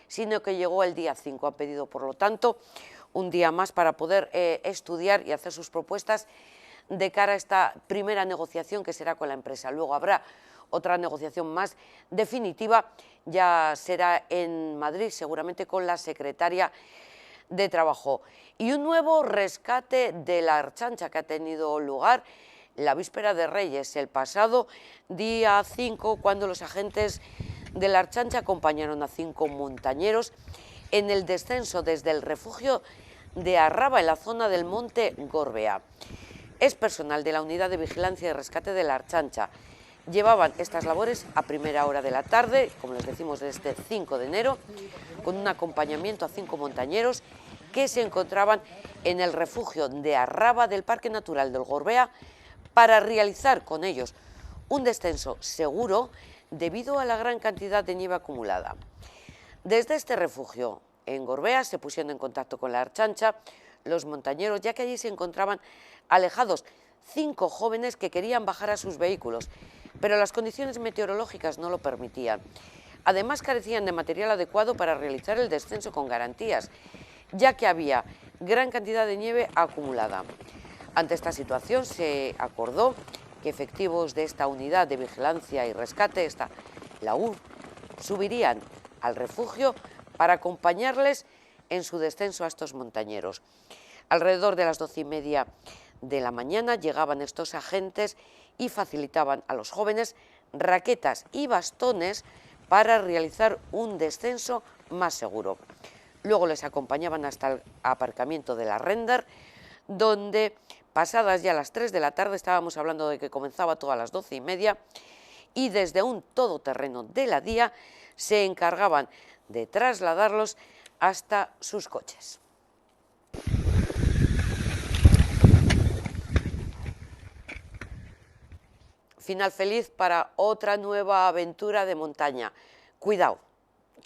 sino que llegó el día 5. Han pedido, por lo tanto, un día más para poder estudiar y hacer sus propuestas de cara a esta primera negociación que será con la empresa. Luego habrá otra negociación más definitiva, ya será en Madrid, seguramente con la secretaria de Trabajo. Y un nuevo rescate de la Ertzaintza que ha tenido lugar la víspera de Reyes, el pasado día 5, cuando los agentes de la Ertzaintza acompañaron a 5 montañeros en el descenso desde el refugio de Arraba, en la zona del Monte Gorbea. Es personal de la Unidad de Vigilancia y Rescate de la Ertzaintza. Llevaban estas labores a primera hora de la tarde, como les decimos, desde 5 de enero, con un acompañamiento a 5 montañeros que se encontraban en el refugio de Arraba del Parque Natural del Gorbea para realizar con ellos un descenso seguro debido a la gran cantidad de nieve acumulada. Desde este refugio en Gorbea se pusieron en contacto con la Ertzaintza los montañeros, ya que allí se encontraban alejados 5 jóvenes que querían bajar a sus vehículos, pero las condiciones meteorológicas no lo permitían. Además, carecían de material adecuado para realizar el descenso con garantías, ya que había gran cantidad de nieve acumulada. Ante esta situación se acordó que efectivos de esta unidad de vigilancia y rescate, la UR, subirían al refugio para acompañarles en su descenso a estos montañeros. Alrededor de las 12:30 de la mañana llegaban estos agentes y facilitaban a los jóvenes raquetas y bastones para realizar un descenso más seguro. Luego les acompañaban hasta el aparcamiento de la Render, donde pasadas ya las 3 de la tarde, estábamos hablando de que comenzaba todo a las 12:30, y desde un todoterreno de la DIA se encargaban de trasladarlos hasta sus coches. Final feliz para otra nueva aventura de montaña. Cuidado,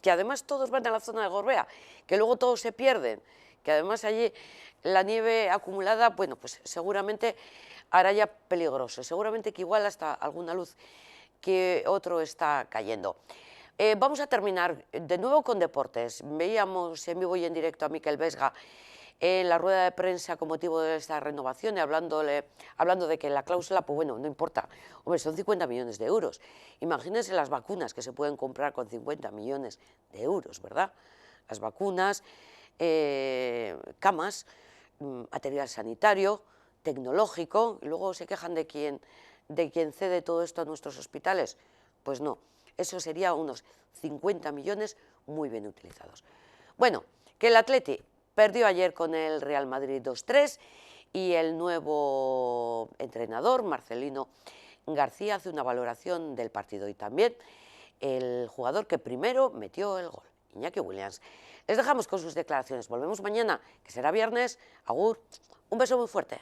que además todos van a la zona de Gorbea, que luego todos se pierden, que además allí la nieve acumulada, bueno, pues seguramente hará ya peligroso, seguramente que igual hasta alguna luz que otro está cayendo. Vamos a terminar de nuevo con deportes. Veíamos en vivo y en directo a Mikel Vesga en la rueda de prensa con motivo de esta renovación y hablando de que la cláusula, pues bueno, no importa, hombre, son 50 millones de euros. Imagínense las vacunas que se pueden comprar con 50 millones de euros, ¿verdad? Las vacunas, camas, material sanitario, tecnológico, y luego se quejan de quién cede todo esto a nuestros hospitales. Pues no, eso sería unos 50 millones muy bien utilizados. Bueno, que el Atleti perdió ayer con el Real Madrid 2-3 y el nuevo entrenador, Marcelino García, hace una valoración del partido y también el jugador que primero metió el gol, Iñaki Williams. Les dejamos con sus declaraciones. Volvemos mañana, que será viernes. Agur, un beso muy fuerte.